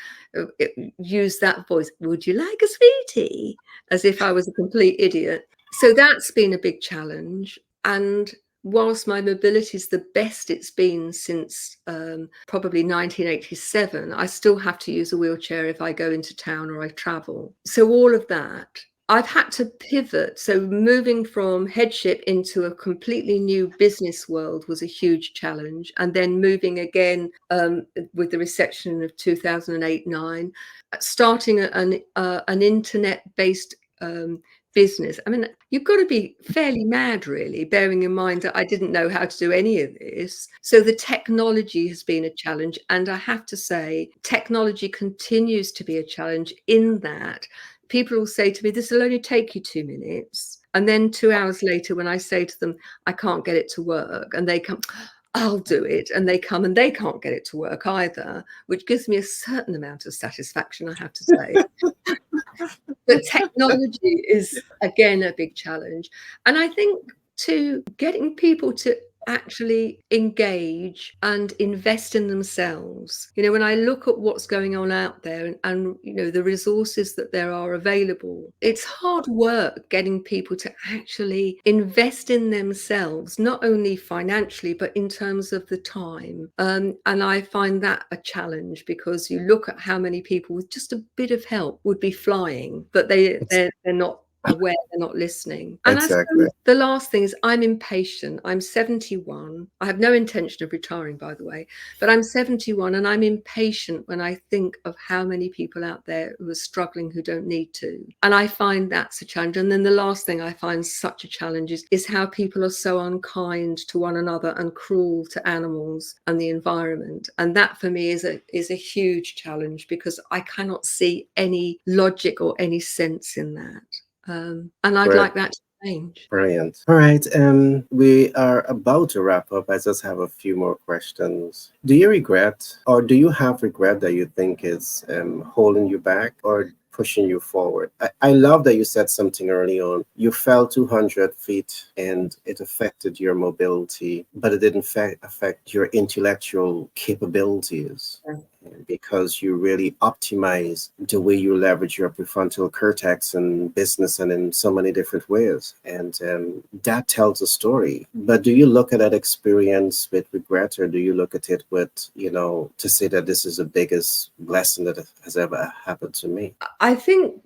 use that voice, "Would you like a sweetie?" as if I was a complete idiot. So that's been a big challenge. And whilst my mobility is the best it's been since probably 1987, I still have to use a wheelchair if I go into town or I travel. So all of that, I've had to pivot. So moving from headship into a completely new business world was a huge challenge. And then moving again with the recession of 2008-9, starting an internet-based business. I mean, you've got to be fairly mad, really, bearing in mind that I didn't know how to do any of this. So the technology has been a challenge. And I have to say, technology continues to be a challenge in that people will say to me, "This will only take you 2 minutes." And then 2 hours later, when I say to them, "I can't get it to work," and they come, "I'll do it." And they come and they can't get it to work either, which gives me a certain amount of satisfaction, I have to say. But technology is, again, a big challenge. And I think, too, getting people to actually engage and invest in themselves. You know, when I look at what's going on out there and you know, the resources that there are available, it's hard work getting people to actually invest in themselves, not only financially, but in terms of the time. And I find that a challenge because you look at how many people with just a bit of help would be flying, but they're not aware, they're not listening. And I Exactly. suppose the last thing is I'm impatient. I'm 71. I have no intention of retiring, by the way, but I'm 71 and I'm impatient when I think of how many people out there who are struggling who don't need to. And I find that's a challenge. And then the last thing I find such a challenge is how people are so unkind to one another and cruel to animals and the environment. And that for me is a huge challenge because I cannot see any logic or any sense in that. And I'd Great. like that to change. Brilliant. All right. We are about to wrap up. I just have a few more questions. Do you regret, or do you have regret that you think is holding you back or pushing you forward? I love that you said something early on. You fell 200 feet and it affected your mobility, but it didn't affect your intellectual capabilities. Yeah. Because you really optimize the way you leverage your prefrontal cortex in business and in so many different ways. And that tells a story. But do you look at that experience with regret, or do you look at it with, to say that this is the biggest blessing that has ever happened to me? I think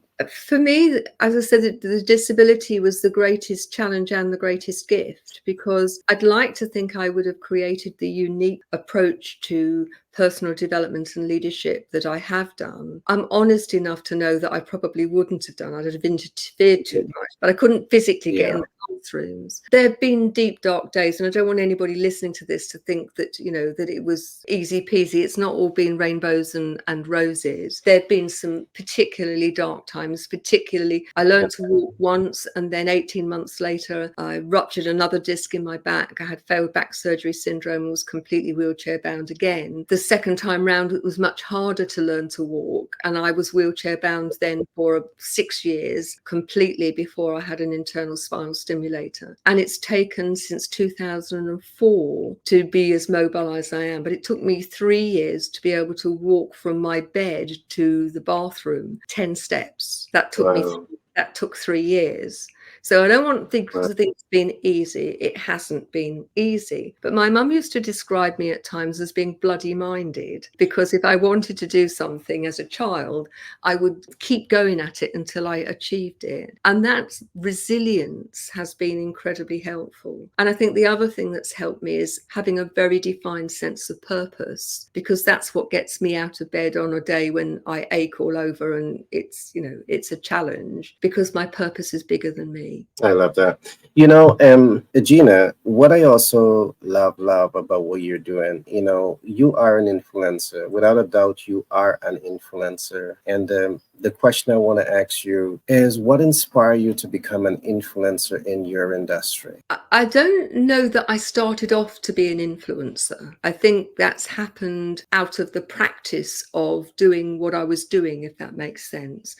for me, as I said, the disability was the greatest challenge and the greatest gift, because I'd like to think I would have created the unique approach to personal development and leadership that I have done. I'm honest enough to know that I probably wouldn't have done. I'd have interfered too much, but I couldn't physically get in the classrooms. There have been deep, dark days, and I don't want anybody listening to this to think that, that it was easy peasy. It's not all been rainbows and roses. There have been some particularly dark times, particularly I learned to walk once, and then 18 months later, I ruptured another disc in my back. I had failed back surgery syndrome and was completely wheelchair bound again. The second time round, it was much harder to learn to walk, and I was wheelchair bound then for 6 years completely before I had an internal spinal stimulator. And it's taken since 2004 to be as mobile as I am, but it took me 3 years to be able to walk from my bed to the bathroom 10 steps. That took 3 years. So I don't want people to think it's been easy. It hasn't been easy. But my mum used to describe me at times as being bloody minded, because if I wanted to do something as a child, I would keep going at it until I achieved it. And that resilience has been incredibly helpful. And I think the other thing that's helped me is having a very defined sense of purpose, because that's what gets me out of bed on a day when I ache all over and it's, it's a challenge, because my purpose is bigger than me. I love that. Gina, what I also love about what you're doing, you are an influencer. Without a doubt, you are an influencer. And the question I want to ask you is, what inspired you to become an influencer in your industry? I don't know that I started off to be an influencer. I think that's happened out of the practice of doing what I was doing, if that makes sense.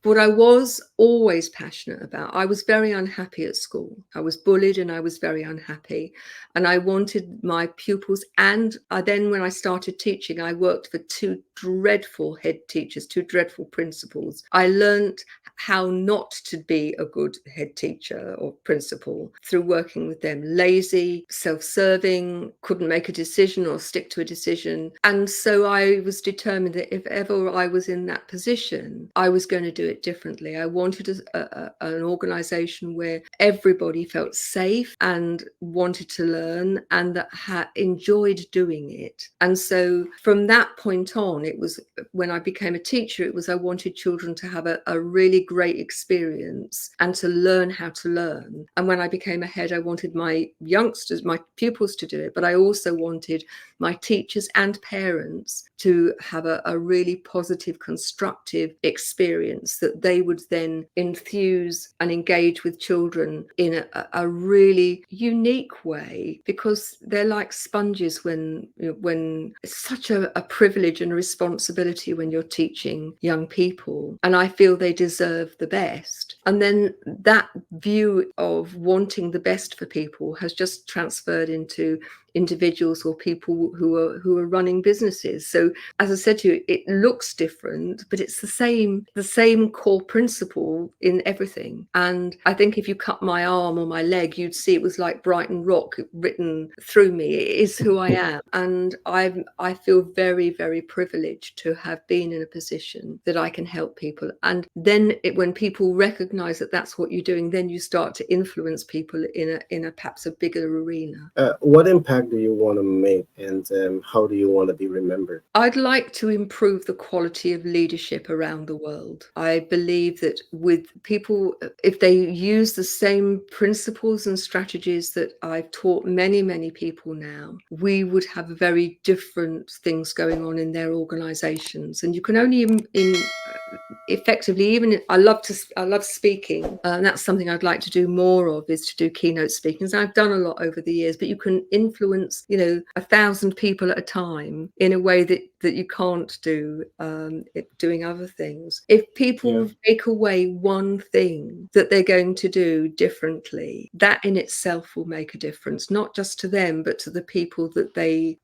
What I was always passionate about, I was very unhappy at school. I was bullied and I was very unhappy. And I wanted my pupils, and then when I started teaching, I worked for two dreadful head teachers, two dreadful principals. I learned how not to be a good head teacher or principal through working with them. Lazy, self-serving, couldn't make a decision or stick to a decision. And so I was determined that if ever I was in that position, I was going to do it differently. I wanted an organization where everybody felt safe and wanted to learn and that enjoyed doing it. And so from that point on, it was when I became a teacher, it was I wanted children to have a really great experience and to learn how to learn. And when I became a head, I wanted my youngsters, my pupils to do it, but I also wanted my teachers and parents to have a really positive, constructive experience that they would then infuse and engage with children in a really unique way, because they're like sponges when it's such a privilege and a responsibility when you're teaching young people. And I feel they deserve the best. And then that view of wanting the best for people has just transferred into individuals or people who are running businesses. So as I said to you, it looks different, but it's the same core principle in everything. And I think if you cut my arm or my leg, you'd see it was like Brighton Rock written through me. It is who I am. And I feel very, very privileged to have been in a position that I can help people. And then when people recognize that that's what you're doing, then you start to influence people in a perhaps a bigger arena. What impact do you want to make, and how do you want to be remembered? I'd like to improve the quality of leadership around the world. I believe that with people, if they use the same principles and strategies that I've taught many, many people now, we would have very different things going on in their organizations. And you can only effectively, even I love speaking, and that's something I'd like to do more of, is to do keynote speakings. I've done a lot over the years, but you can influence 1,000 people at a time in a way that you can't do doing other things. If people take away one thing that they're going to do differently, that in itself will make a difference, not just to them but to the people that they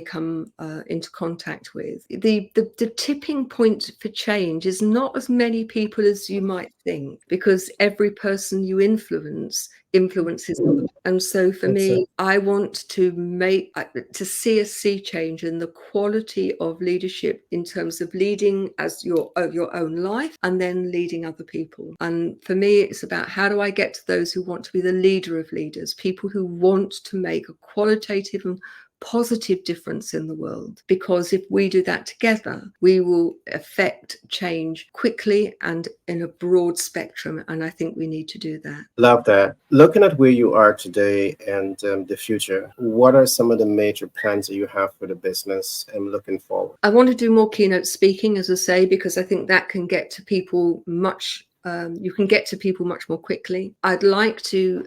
come into contact with. The tipping point for change is not as many people as you might think, because every person you influences others. And so for me, I want to see a sea change in the quality of leadership in terms of leading as your own life and then leading other people. And for me, it's about how do I get to those who want to be the leader of leaders, people who want to make a qualitative and positive difference in the world. Because if we do that together, we will affect change quickly and in a broad spectrum. And I think we need to do that. Love that. Looking at where you are today and the future, what are some of the major plans that you have for the business and looking forward? I want to do more keynote speaking, as I say, because I think that can get to people you can get to people much more quickly. I'd like to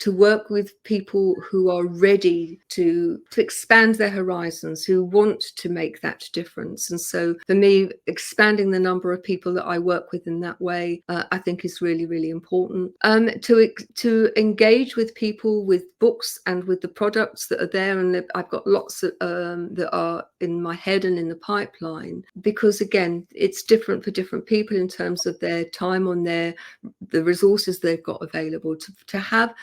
work with people who are ready to expand their horizons, who want to make that difference. And so for me, expanding the number of people that I work with in that way, I think is really, really important. To engage with people with books and with the products that are there, and I've got lots that are in my head and in the pipeline, because again, it's different for different people in terms of their time time, on the resources they've got available, to have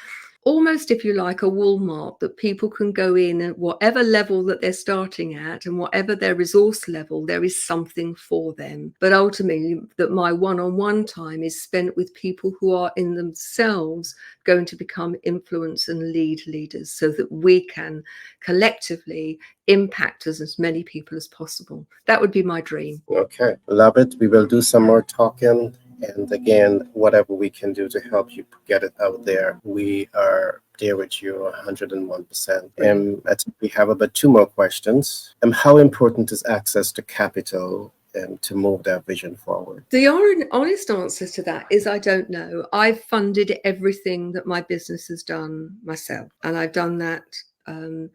almost, if you like, a Walmart that people can go in at whatever level that they're starting at and whatever their resource level, there is something for them. But ultimately, that my one-on-one time is spent with people who are in themselves going to become influence and leaders, so that we can collectively impact as many people as possible. That would be my dream. Okay, love it. We will do some more talking. And again, whatever we can do to help you get it out there, we are there with you 101%. I think we have about 2 more questions. How important is access to capital to move that vision forward? The honest answer to that is I don't know. I've funded everything that my business has done myself, and I've done that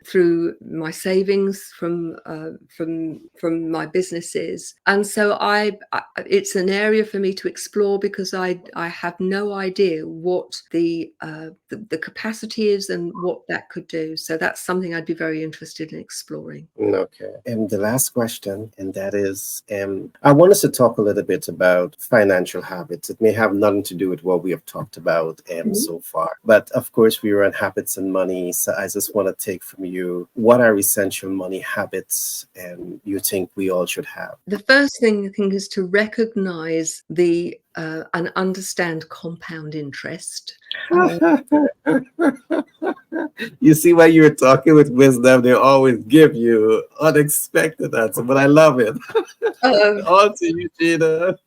through my savings from my businesses, and so it's an area for me to explore, because I have no idea what the capacity is and what that could do. So that's something I'd be very interested in exploring. Okay, and the last question, and that is, I want us to talk a little bit about financial habits. It may have nothing to do with what we have talked about so far, but of course we are on habits and money. So I just want to take from you, what are essential money habits you think we all should have? The first thing I think is to recognize and understand compound interest. You see, when you're talking with wisdom, they always give you unexpected answer, but I love it. On to you, Gina.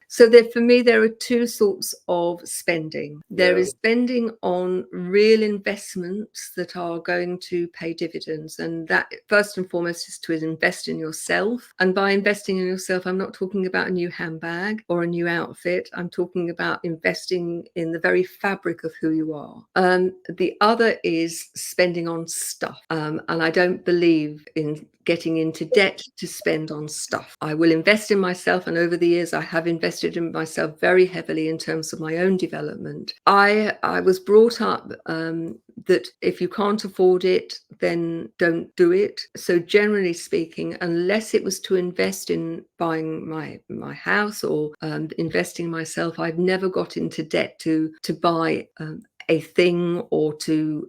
So for me, there are 2 sorts of spending. There is spending on real investments that are going to pay dividends, and that first and foremost is to invest in yourself. And by investing in yourself, I'm not talking about a new handbag or a new outfit. I'm talking about investing in the very fabric of who you are. The other is spending on stuff, and I don't believe in getting into debt to spend on stuff. I will invest in myself, and over the years I have invested in myself very heavily in terms of my own development. I was brought up that if you can't afford it, then don't do it. So generally speaking, unless it was to invest in buying my house or investing in myself, I've never got into debt to buy a thing or to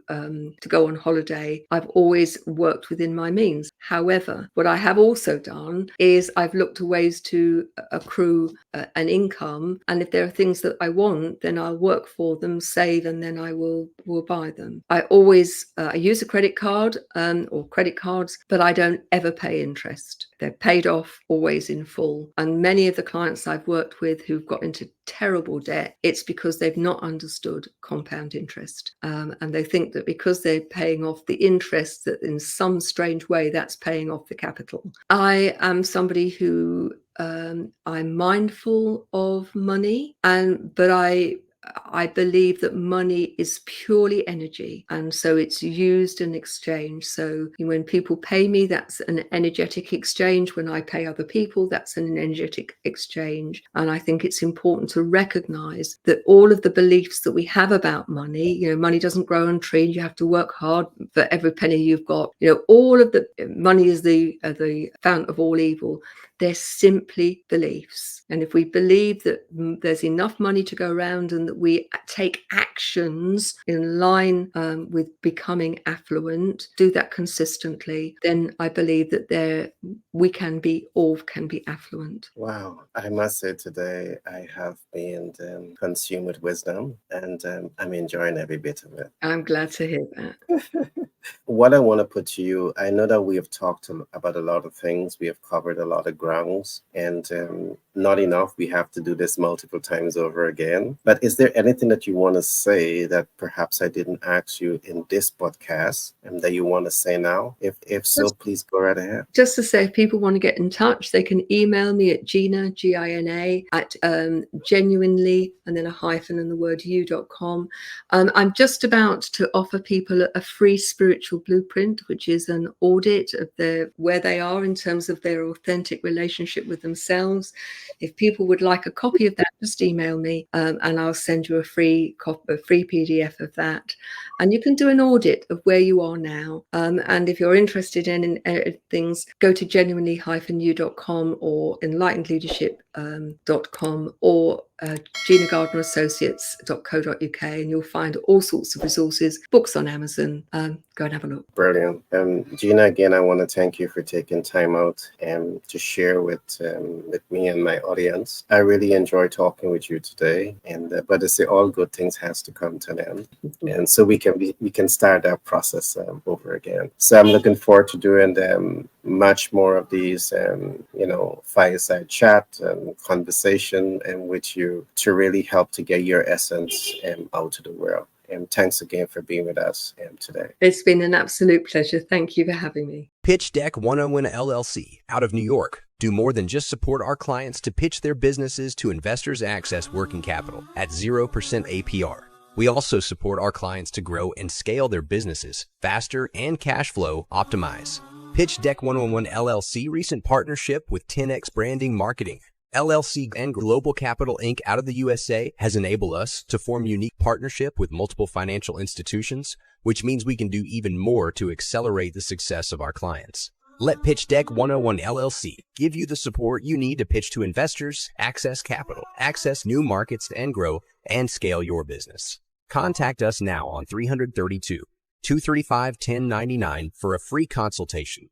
go on holiday. I've always worked within my means. However, what I have also done is I've looked at ways to accrue an income, and if there are things that I want, then I'll work for them, save, and then I will buy them. I always I use a credit card or credit cards, but I don't ever pay interest. They're paid off always in full. And many of the clients I've worked with who've got into terrible debt, it's because they've not understood compound interest, and they think that because they're paying off the interest, that in some strange way that's paying off the capital. I am somebody who I'm mindful of money, but I believe that money is purely energy, and so it's used and exchanged. So when people pay me, that's an energetic exchange. When I pay other people, that's an energetic exchange. And I think it's important to recognize that all of the beliefs that we have about money, money doesn't grow on trees, you have to work hard for every penny you've got, all of the money is the fount of all evil. They're simply beliefs. And if we believe that there's enough money to go around and that we take actions in line with becoming affluent, do that consistently, then I believe that we all can be affluent. Wow. I must say today I have been consumed with wisdom, and I'm enjoying every bit of it. I'm glad to hear that. What I want to put to you, I know that we have talked about a lot of things. We have covered a lot of grounds, and not enough. We have to do this multiple times over again. But is there anything that you want to say that perhaps I didn't ask you in this podcast and that you want to say now? If so, please go right ahead. Just to say, if people want to get in touch, they can email me at GINA, GINA, at genuinely, and then a hyphen and the word you.com. I'm just about to offer people a free spiritual blueprint, which is an audit of where they are in terms of their authentic relationship with themselves. If people would like a copy of that, just email me and I'll send you a free PDF of that. And you can do an audit of where you are now. And if you're interested in things, go to genuinely-you.com or Enlightened Leadership gina.com or ginagardnerassociates.co.uk, and you'll find all sorts of resources, books on Amazon. Go and have a look. Brilliant. Gina, again, I want to thank you for taking time out to share with me and my audience. I really enjoy talking with you today, and but I say all good things has to come to an end, and so we can start that process over again. So I'm looking forward to doing much more of these, fireside chat and conversation, and with you to really help to get your essence out to the world. And thanks again for being with us today. It's been an absolute pleasure. Thank you for having me. Pitch Deck 101 LLC out of New York. Do more than just support our clients to pitch their businesses to investors access working capital at 0% APR. We also support our clients to grow and scale their businesses faster and cash flow optimize. Pitch Deck 101 LLC recent partnership with 10X Branding Marketing LLC and Global Capital Inc. out of the USA has enabled us to form unique partnership with multiple financial institutions, which means we can do even more to accelerate the success of our clients. Let Pitch Deck 101 LLC give you the support you need to pitch to investors, access capital, access new markets, and grow and scale your business. Contact us now on 332-235-1099 for a free consultation.